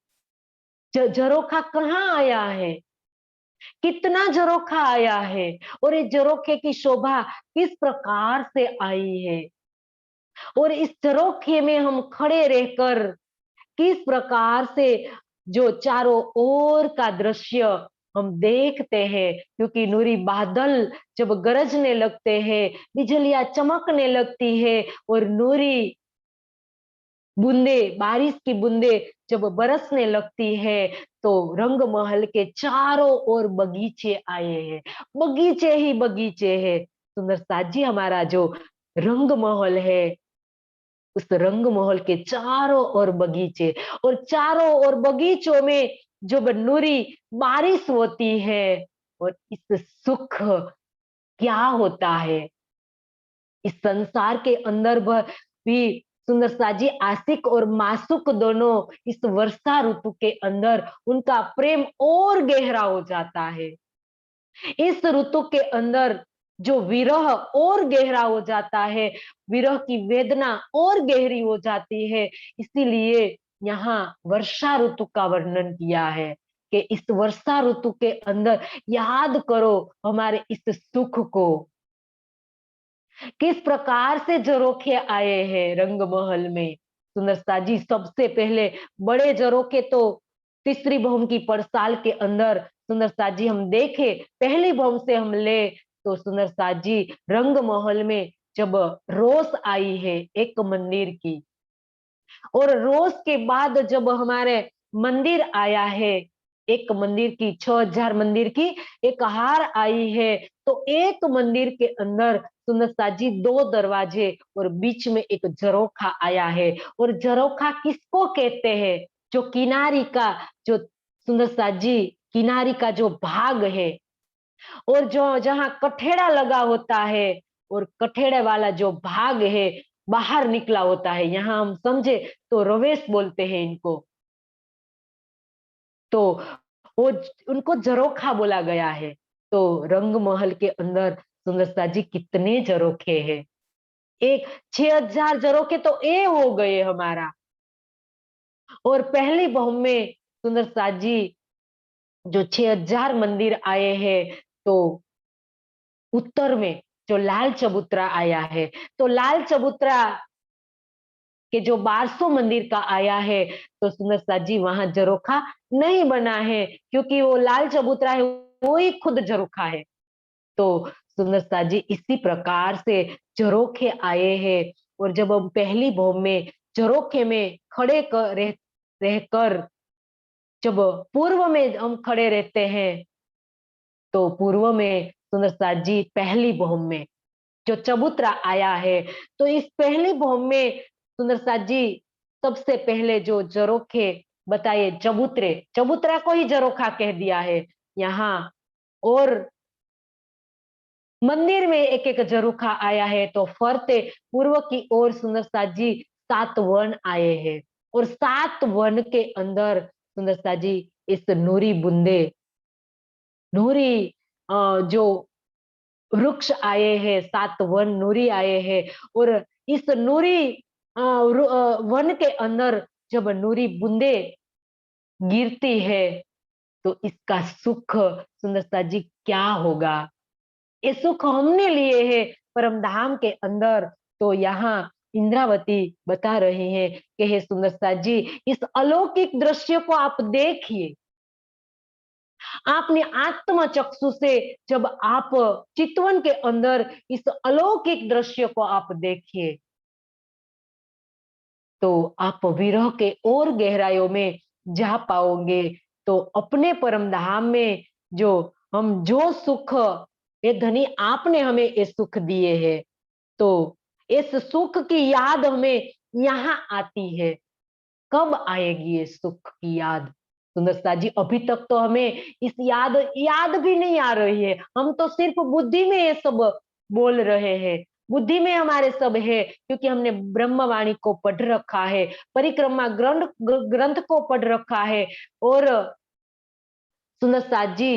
झरोखा कहाँ आया है, कितना झरोखा आया है, और ये झरोखे की शोभा किस प्रकार से आई है, और इस झरोखे में हम खड़े रहकर किस प्रकार से जो चारों ओर का दृश्य हम देखते हैं, क्योंकि नूरी बादल जब गरजने लगते हैं, बिजलियां चमकने लगती है और नूरी बूंदे, बारिश की बूंदे जब बरसने लगती है, तो रंग महल के चारों ओर बगीचे आए हैं, बगीचे ही बगीचे हैं। सुंदर साथ जी, हमारा जो रंग महल है, उस रंग महल के चारों ओर बगीचे, और चारों ओर बगीचों में जब नूरी बारिश होती है, और इस सुख क्या होता है इस संसार के अंदर भी। सुंदर साजी, आशिक और मासूक दोनों इस वर्षा ऋतु के अंदर उनका प्रेम और गहरा हो जाता है। इस ऋतु के अंदर जो विरह और गहरा हो जाता है, विरह की वेदना और गहरी हो जाती है। इसीलिए यहाँ वर्षा ऋतु का वर्णन किया है कि इस वर्षा ऋतु के अंदर याद करो हमारे इस सुख को, किस प्रकार से झरोखे आए हैं रंग महल में। सुंदरता जी, सबसे पहले बड़े झरोखे तो तीसरी भौम की पड़साल के अंदर सुंदरता जी हम देखे, पहली भौम से हम ले तो सुंदरता जी रंग महल में जब रोष आई है एक मंदिर की, और रोष के बाद जब हमारे मंदिर आया है, एक मंदिर की 6000 मंदिर की एक हार आई है, तो एक मंदिर के अंदर सुंदरता जी 2 दरवाजे और बीच में एक झरोखा आया है। और झरोखा किसको कहते हैं? जो किनारी का, जो सुंदरता जी किनारी का जो भाग है, और जो जहां कठेड़ा लगा होता है, और कठेड़े वाला जो भाग है बाहर निकला होता है, यहाँ हम समझे तो रवेश बोलते हैं इनको, तो वो उनको झरोखा बोला गया है। तो रंग महल के अंदर सुंदरता जी कितने झरोखे हैं, एक 6000 झरोखे तो ए हो गए हमारा। और पहली बहुम में सुंदरता जी जो 6000 मंदिर आए हैं, तो उत्तर में जो लाल चबूतरा आया है, तो लाल चबूतरा के जो 1200 मंदिर का आया है, तो सुंदरता जी वहां झरोखा नहीं बना है, क्योंकि वो लाल चबूतरा है, वो ही खुद झरोखा है। तो सुंदरता जी इसी प्रकार से झरोखे आए हैं। और जब हम पहली भौम में झरोखे में खड़े रहकर जब पूर्व में हम खड़े रहते हैं, तो पूर्व में सुंदरता जी पहली भौम में जो चबूतरा आया है, तो इस पहली भौम में सुंदरता जी सबसे पहले जो झरोखे बताए, चबूतरे, चबूतरा को ही झरोखा कह दिया है यहाँ। और मंदिर में एक एक झरोखा आया है, तो फरते पूर्व की ओर सुंदरता जी 7 वन आए हैं, और 7 वन के अंदर सुंदरता जी इस नूरी बूंदे, नूरी जो वृक्ष आए हैं, 7 वन नूरी आए हैं। और इस नूरी वन के अंदर जब नूरी बूंदे गिरती है, तो इसका सुख सुंदरता जी क्या होगा, ये सुख हमने लिए हैं परम धाम के अंदर। तो यहाँ इंद्रावती बता रहे हैं कि हे सुंदरता जी, इस अलौकिक दृश्य को आप देखिए, आपने आत्म चक्षु से जब आप चितवन के अंदर इस अलौकिक दृश्य को आप देखिए, तो आप विरह के और गहराइयों में जा पाओगे। तो अपने परम धाम में जो हम जो सुख, ये धनी आपने हमें ये सुख दिए हैं, तो इस सुख की याद हमें यहाँ आती है। कब आएगी ये सुख की याद? सुंदरता जी, अभी तक तो हमें इस याद भी नहीं आ रही है। हम तो सिर्फ बुद्धि में ये सब बोल रहे हैं, बुद्धि में हमारे सब है, क्योंकि हमने ब्रह्मवाणी को पढ़ रखा है, परिक्रमा ग्रंथ को पढ़ रखा है। और सुंदरता जी,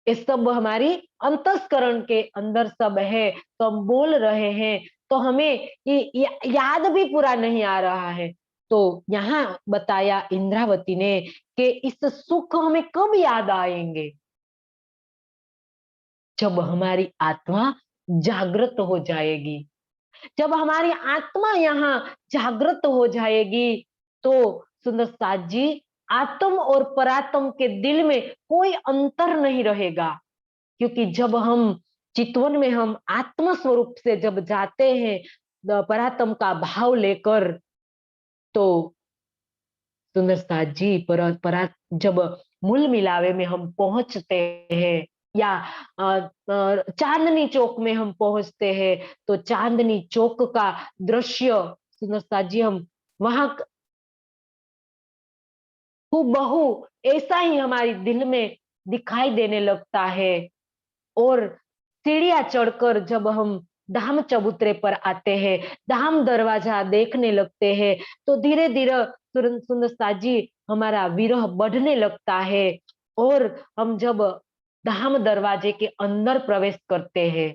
ये सब हमारी अंतस्करण के अंदर सब है, तो हम बोल रहे हैं, तो हमें याद भी पूरा नहीं आ रहा है। तो यहाँ बताया इंद्रावती ने कि इस सुख हमें कब याद आएंगे? जब हमारी आत्मा जागृत हो जाएगी, जब हमारी आत्मा यहाँ जागृत हो जाएगी, तो सुंदर साथ जी आत्म और परात्म के दिल में कोई अंतर नहीं रहेगा, क्योंकि जब हम चितवन में हम आत्म स्वरूप से जब जाते हैं परात्म का भाव लेकर, तो सुंदर साथ जी परा जब मूल मिलावे में हम पहुंचते हैं, या चांदनी चौक में हम पहुंचते हैं, तो चांदनी चौक का दृश्य सुंदर साथ जी हम वहां हूबहू ऐसा ही हमारे दिल में दिखाई देने लगता है। और सीढ़ियां चढ़कर जब हम धाम चबूतरे पर आते हैं, धाम दरवाजा देखने लगते हैं, तो धीरे धीरे सुंदर साथ जी हमारा विरह बढ़ने लगता है। और हम जब धाम दरवाजे के अंदर प्रवेश करते हैं,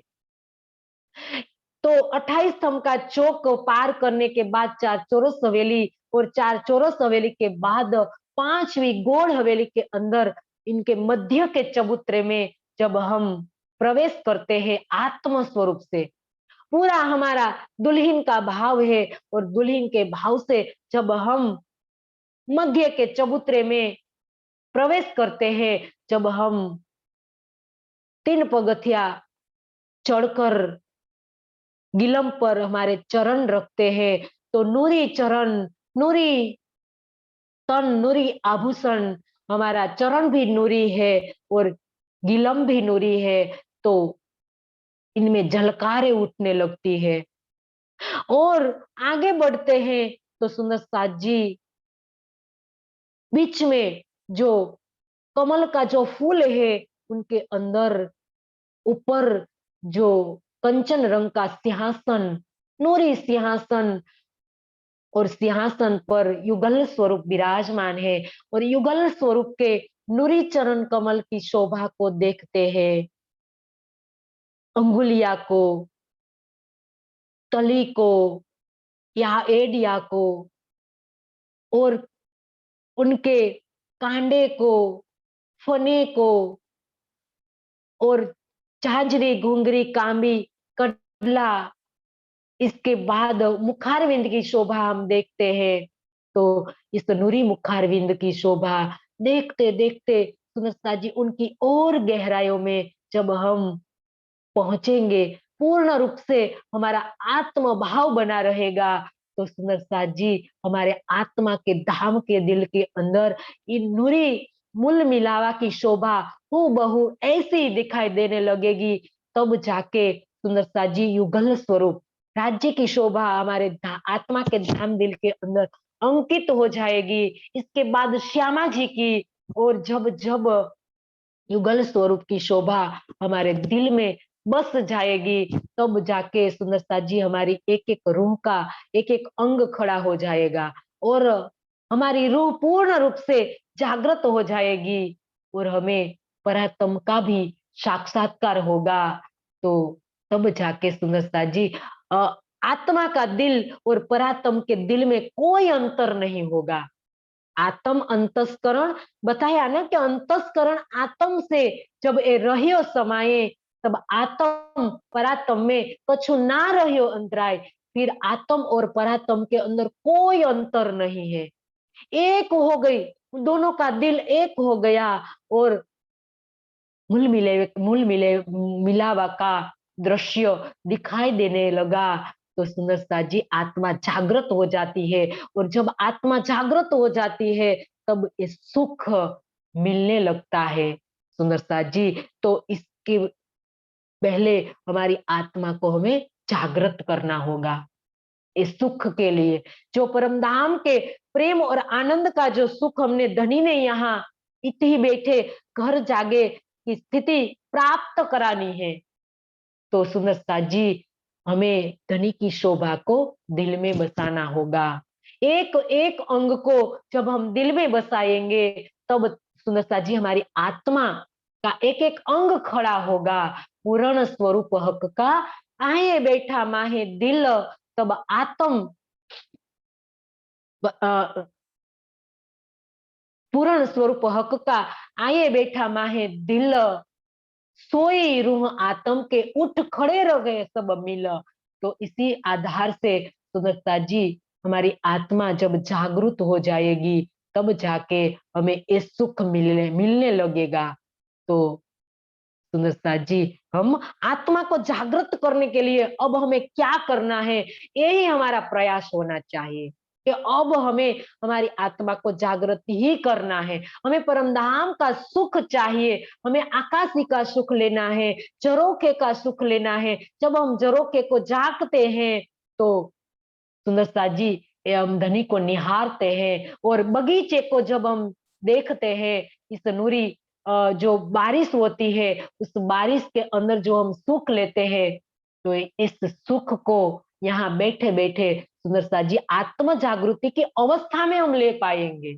तो 28 स्तंभ का चौक पार करने के बाद चार चौरस हवेली, और चार चौरस हवेली के बाद पांचवी गोड़ हवेली के अंदर इनके मध्य के चबूतरे में जब हम प्रवेश करते हैं आत्म स्वरूप से, पूरा हमारा दुल्हन का भाव है, और दुल्हन के भाव से जब हम मध्य के चबूतरे में प्रवेश करते हैं, जब हम 3 पगथिया चढ़कर गिलम पर हमारे चरण रखते हैं, तो नूरी चरण, नूरी तन, नूरी आभूषण, हमारा चरण भी नूरी है और गिलम भी नूरी है, तो इनमें झलकारे उठने लगती है। और आगे बढ़ते हैं तो सुंदर साथ जी बीच में जो कमल का जो फूल है, उनके अंदर ऊपर जो कंचन रंग का सिंहासन, नूरी सिंहासन, और सिंहासन पर युगल स्वरूप विराजमान है, और युगल स्वरूप के नूरी चरण कमल की शोभा को देखते हैं, अंगुलिया को, तली को, या एडिया को, और उनके कांडे को, फने को, और झांझरी, घुंघरी, कांबी, कटला, इसके बाद मुखारविंद की शोभा हम देखते हैं। तो इस नूरी मुखारविंद की शोभा देखते देखते सुनस्ता जी उनकी और गहराइयों में जब हम पहुंचेंगे, पूर्ण रूप से हमारा आत्म भाव बना रहेगा, तो सुंदर साथ जी हमारे आत्मा के धाम के दिल के अंदर इन नूरी मूल मिलावा की शोभा हूबहू ऐसी ही दिखाई देने लगेगी। तब जाके सुंदर साथ जी युगल स्वरूप राज्य की शोभा हमारे आत्मा के धाम दिल के अंदर अंकित हो जाएगी। इसके बाद श्यामा जी की, और जब जब युगल स्वरूप की शोभा हमारे दिल में बस जाएगी, तब जाके सुंदरता जी हमारी एक एक रूह का एक एक अंग खड़ा हो जाएगा, और हमारी रूह पूर्ण रूप से जागृत हो जाएगी, और हमें परात्म का भी साक्षात्कार होगा। तो तब जाके सुंदरता जी आत्मा का दिल और परात्म के दिल में कोई अंतर नहीं होगा। आत्म अंतस्करण बताया ना कि अंतस्करण आत्म से जब ए रहियो समाये, तब आत्म परात्म में कछु ना रहियो अंतराय। फिर आत्म और परात्म के अंदर कोई अंतर नहीं है, एक हो गई, दोनों का दिल एक हो गया, और मूल मिले मिलावा का दृश्य दिखाई देने लगा। तो सुंदरता जी आत्मा जागृत हो जाती है, और जब आत्मा जागृत हो जाती है तब ये सुख मिलने लगता है सुंदरता जी। तो इसके पहले हमारी आत्मा को हमें जागृत करना होगा इस सुख के लिए, जो परम धाम के प्रेम और आनंद का जो सुख हमने धनी ने यहाँ इतनी बैठे घर जागे की स्थिति प्राप्त करानी है। तो सुंदरता जी हमें धनी की शोभा को दिल में बसाना होगा। एक एक अंग को जब हम दिल में बसाएंगे, तब सुंदरता जी हमारी आत्मा का एक एक अंग खड़ा होगा। पूर्ण स्वरूप हक का आए बैठा माहे दिल, तब आत्म पूर्ण स्वरूप हक का आए बैठा माहे दिल, सोई रूह आत्म के उठ खड़े रह गए सब मिल। तो इसी आधार से सुंदरता जी हमारी आत्मा जब जागृत हो जाएगी, तब जाके हमें ये सुख मिलने मिलने लगेगा। तो सुंदरता जी, हम आत्मा को जागृत करने के लिए अब हमें क्या करना है, यही हमारा प्रयास होना चाहिए कि अब हमें हमारी आत्मा को जागृत ही करना है। हमें परमधाम का सुख चाहिए, हमें आकाशी का सुख लेना है, जरोखे का सुख लेना है। जब हम जरोखे को जागते हैं तो सुंदरता जी, ये हम धनी को निहारते हैं, और बगीचे को जब हम देखते हैं, इस नूरी जो बारिश होती है, उस बारिश के अंदर जो हम सुख लेते हैं, तो इस सुख को यहाँ बैठे बैठे सुंदरता जी आत्म जागृति की अवस्था में हम ले पाएंगे।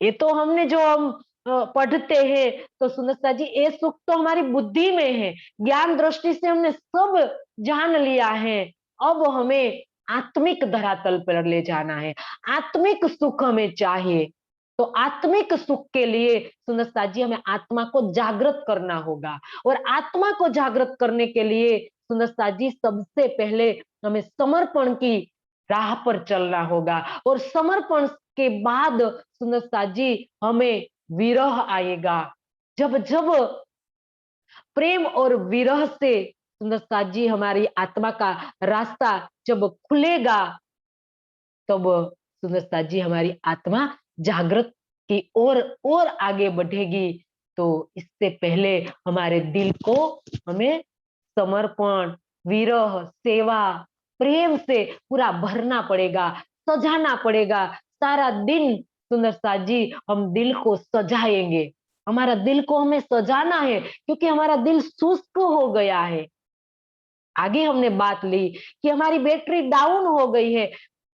ये तो हमने जो हम पढ़ते हैं तो सुंदरता जी, ये सुख तो हमारी बुद्धि में है, ज्ञान दृष्टि से हमने सब जान लिया है। अब हमें आत्मिक धरातल पर ले जाना है, आत्मिक सुख हमें चाहिए। तो आत्मिक सुख के लिए सुंदरता जी हमें आत्मा को जागृत करना होगा, और आत्मा को जागृत करने के लिए सुंदरता जी सबसे पहले हमें समर्पण की राह पर चलना होगा, और समर्पण के बाद सुंदरता जी हमें विरह आएगा। जब जब प्रेम और विरह से सुंदरता जी हमारी आत्मा का रास्ता जब खुलेगा, तब सुंदरता जी हमारी आत्मा जागृत की ओर आगे बढ़ेगी। तो इससे पहले हमारे दिल को हमें समर्पण, विरह, सेवा, प्रेम से पूरा भरना पड़ेगा, सजाना पड़ेगा। सारा दिन सुंदरता जी हम दिल को सजाएंगे, हमारा दिल को हमें सजाना है, क्योंकि हमारा दिल शुष्क हो गया है। आगे हमने बात ली कि हमारी बैटरी डाउन हो गई है,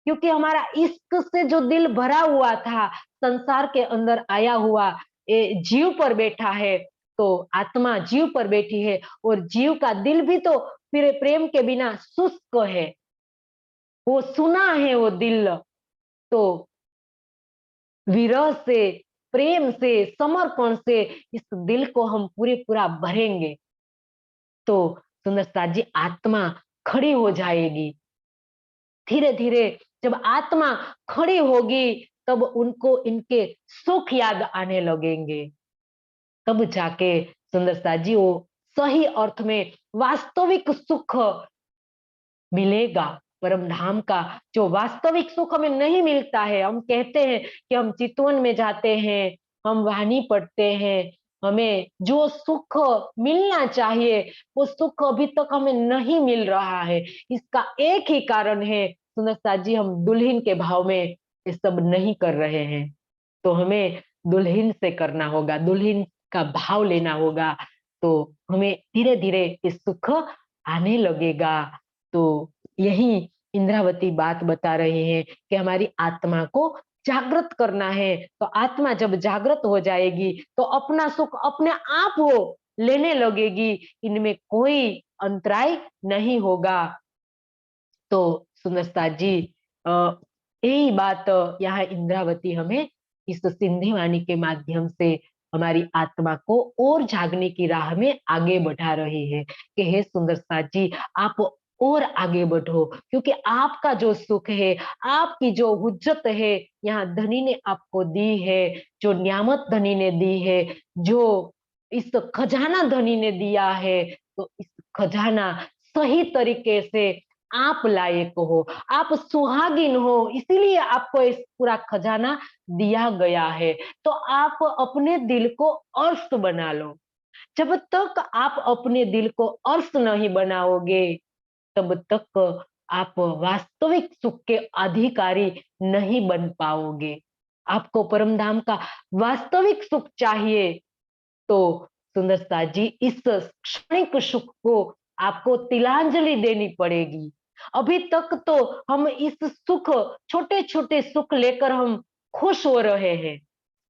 क्योंकि हमारा इश्क से जो दिल भरा हुआ था, संसार के अंदर आया हुआ ये जीव पर बैठा है, तो आत्मा जीव पर बैठी है, और जीव का दिल भी तो फिर प्रेम के बिना शुष्क है, वो सुना है वो दिल। तो विरह से, प्रेम से, समर्पण से इस दिल को हम पूरे पूरा भरेंगे, तो सुंदरता जी आत्मा खड़ी हो जाएगी। धीरे धीरे जब आत्मा खड़ी होगी, तब उनको इनके सुख याद आने लगेंगे। तब जाके सुंदरता जी वो सही अर्थ में वास्तविक सुख मिलेगा। परम धाम का जो वास्तविक सुख हमें नहीं मिलता है, हम कहते हैं कि हम चितवन में जाते हैं, हम वाणी पढ़ते हैं, हमें जो सुख मिलना चाहिए वो सुख अभी तक हमें नहीं मिल रहा है। इसका एक ही कारण है सुंदरता जी, हम दुल्हन के भाव में ये सब नहीं कर रहे हैं। तो हमें दुल्हन से करना होगा, दुल्हन का भाव लेना होगा, तो हमें धीरे धीरे इस सुख आने लगेगा। तो यही इंद्रावती बात बता रहे हैं कि हमारी आत्मा को जागृत करना है। तो आत्मा जब जागृत हो जाएगी तो अपना सुख अपने आप वो लेने लगेगी, इनमें कोई अंतराय नहीं होगा। तो सुंदरता जी, यही बात यहाँ इंद्रावती हमें इस सिंधी वाणी के माध्यम से हमारी आत्मा को और जागने की राह में आगे बढ़ा रही है कि हे सुंदरता जी, आप और आगे बढ़ो, क्योंकि आपका जो सुख है, आपकी जो हुज्जत है, यहाँ धनी ने आपको दी है, जो नियामत धनी ने दी है, जो इस खजाना धनी ने दिया है, तो इस खजाना सही तरीके से आप लायक हो, आप सुहागिन हो, इसीलिए आपको इस पूरा खजाना दिया गया है। तो आप अपने दिल को अर्श बना लो। जब तक आप अपने दिल को अर्श नहीं बनाओगे, तब तक आप वास्तविक सुख के अधिकारी नहीं बन पाओगे। आपको परमधाम का वास्तविक सुख चाहिए, तो सुंदरता जी इस क्षणिक सुख को आपको तिलांजलि देनी पड़ेगी। अभी तक तो हम इस सुख, छोटे छोटे सुख लेकर हम खुश हो रहे हैं।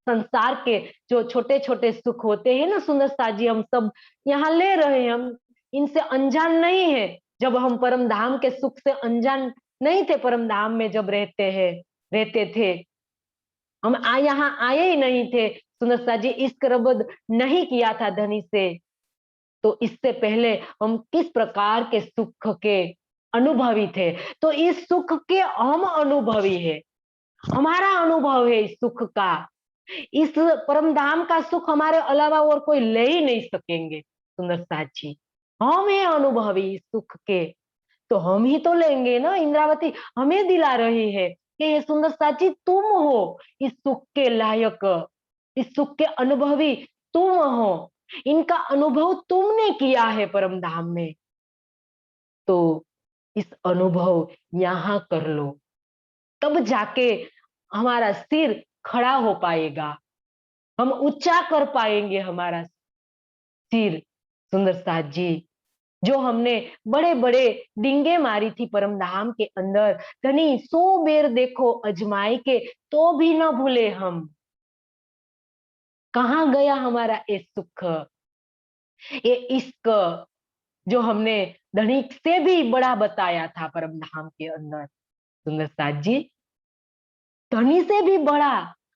संसार के जो छोटे छोटे सुख होते हैं ना सुंदरता जी, हम सब यहाँ ले रहे हैं, हम इनसे अनजान नहीं है। जब हम परम धाम के सुख से अनजान नहीं थे, परम धाम में जब रहते थे, हम यहाँ आए ही नहीं थे, सुंदरता जी इश्क रबद नहीं किया था धनी से, तो इससे पहले हम किस प्रकार के सुख के अनुभवी थे, तो इस सुख के हम अनुभवी है। हमारा अनुभव है इस सुख का। इस परम धाम का सुख हमारे अलावा और कोई ले ही नहीं सकेंगे सुंदर साथ जी। हम है अनुभवी इस सुख के, तो हम ही तो लेंगे ना। इंद्रावती हमें दिला रही है कि ये सुंदर साची तुम हो इस सुख के लायक, इस सुख के अनुभवी तुम हो। इनका अनुभव तुमने किया है परम धाम में, तो इस अनुभव यहां कर लो, तब जाके हमारा सिर खड़ा हो पाएगा, हम ऊंचा कर पाएंगे हमारा सिर। सुंदर साथ जी, जो हमने बड़े बड़े डिंगे मारी थी परम धाम के अंदर, धनी 100 बेर देखो अजमाई के तो भी न भूले हम। कहाँ गया हमारा ये सुख, ये इश्क, जो हमने धनिक से भी बड़ा बताया था परम धाम के अंदर। सुंदर साथ जी, धनी से भी बड़ा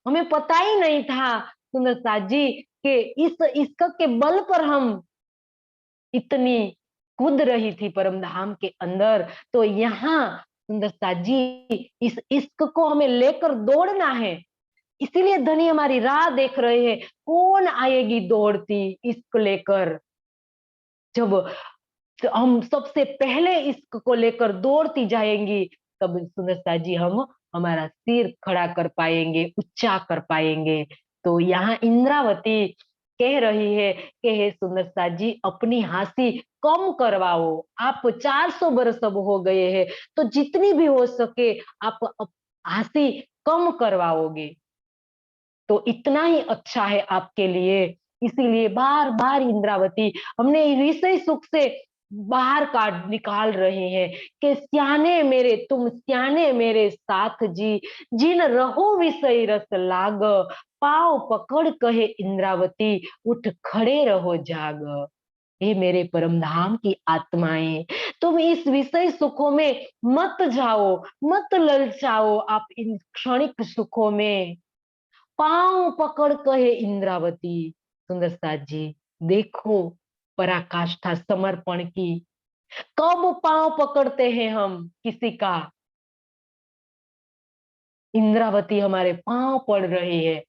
हमें पता ही नहीं था सुंदर साथ जी कि इस इश्क के बल पर हम इतनी कूद रही थी परम धाम के अंदर। तो यहाँ सुंदर साथ जी, इस इश्क को हमें लेकर दौड़ना है। इसीलिए धनी हमारी राह देख रहे हैं, कौन आएगी दौड़ती इश्क लेकर। जब हम सबसे पहले इश्क को लेकर दौड़ती जाएंगी, तब सुंदर साथ जी हम हमारा सिर खड़ा कर पाएंगे, ऊंचा कर पाएंगे। तो यहाँ इंद्रावती कह रही है कि हे सुंदर साथ जी, अपनी हंसी कम करवाओ। आप 400 बरस अब हो गए हैं, तो जितनी भी हो सके आप हंसी कम करवाओगे तो इतना ही अच्छा है आपके लिए। इसीलिए बार बार इंद्रावती हमने विषय सुख से बाहर काट निकाल रहे हैं कि स्याने मेरे तुम स्याने मेरे साथ जी, जिन रहो विषय रस लाग, पाव पकड़ कहे इंद्रावती, उठ खड़े रहो जाग। हे मेरे परम धाम की आत्माएं, तुम इस विषय सुखों में मत जाओ, मत ललचाओ आप इन क्षणिक सुखों में। पांव पकड़ कहे इंद्रावती। सुंदर साथ जी, देखो पराकाष्ठा समर्पण की। कब पांव पकड़ते हैं हम किसी का, इंद्रावती हमारे पांव पड़ रही है।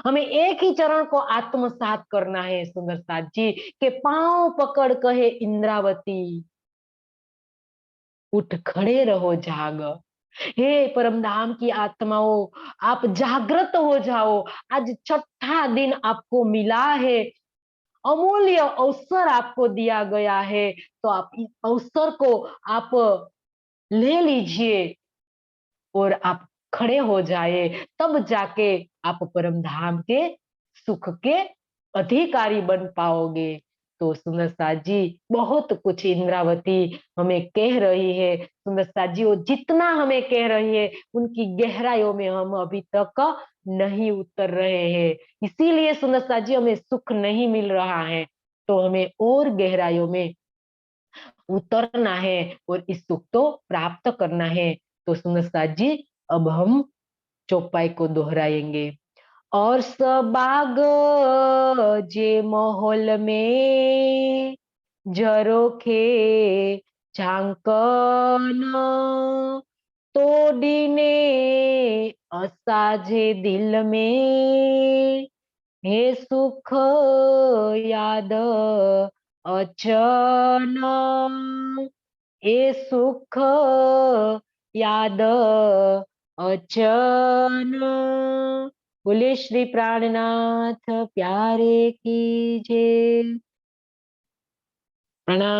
हमें एक ही चरण को आत्मसात करना है सुंदर साथ जी, के पांव पकड़ कहे इंद्रावती, उठ खड़े रहो जाग। हे परमधाम की आत्माओं, आप जागृत हो जाओ। आज छठा दिन आपको मिला है, अमूल्य अवसर आपको दिया गया है, तो आप इस अवसर को आप ले लीजिए और आप खड़े हो जाए। तब जाके आप परम धाम के सुख के अधिकारी बन पाओगे। तो सुंदर साथ जी, बहुत कुछ इंद्रावती हमें कह रही है। सुंदर साथ जी वो जितना हमें कह रही है, उनकी गहराइयों में हम अभी तक नहीं उतर रहे हैं। इसीलिए सुंदर साथ जी हमें सुख नहीं मिल रहा है, तो हमें और गहराइयों में उतरना है और इस सुख को प्राप्त करना है। तो सुंदर साथ जी, अब हम चौपाई को दोहराएंगे। और सबाग जे माहौल में झरोखे झांकन, तोड़ीने असाजे दिल में, हे सुख याद अचन, ए सुख याद अचन। बोले श्री प्राणनाथ प्यारे की जय। प्रणाम।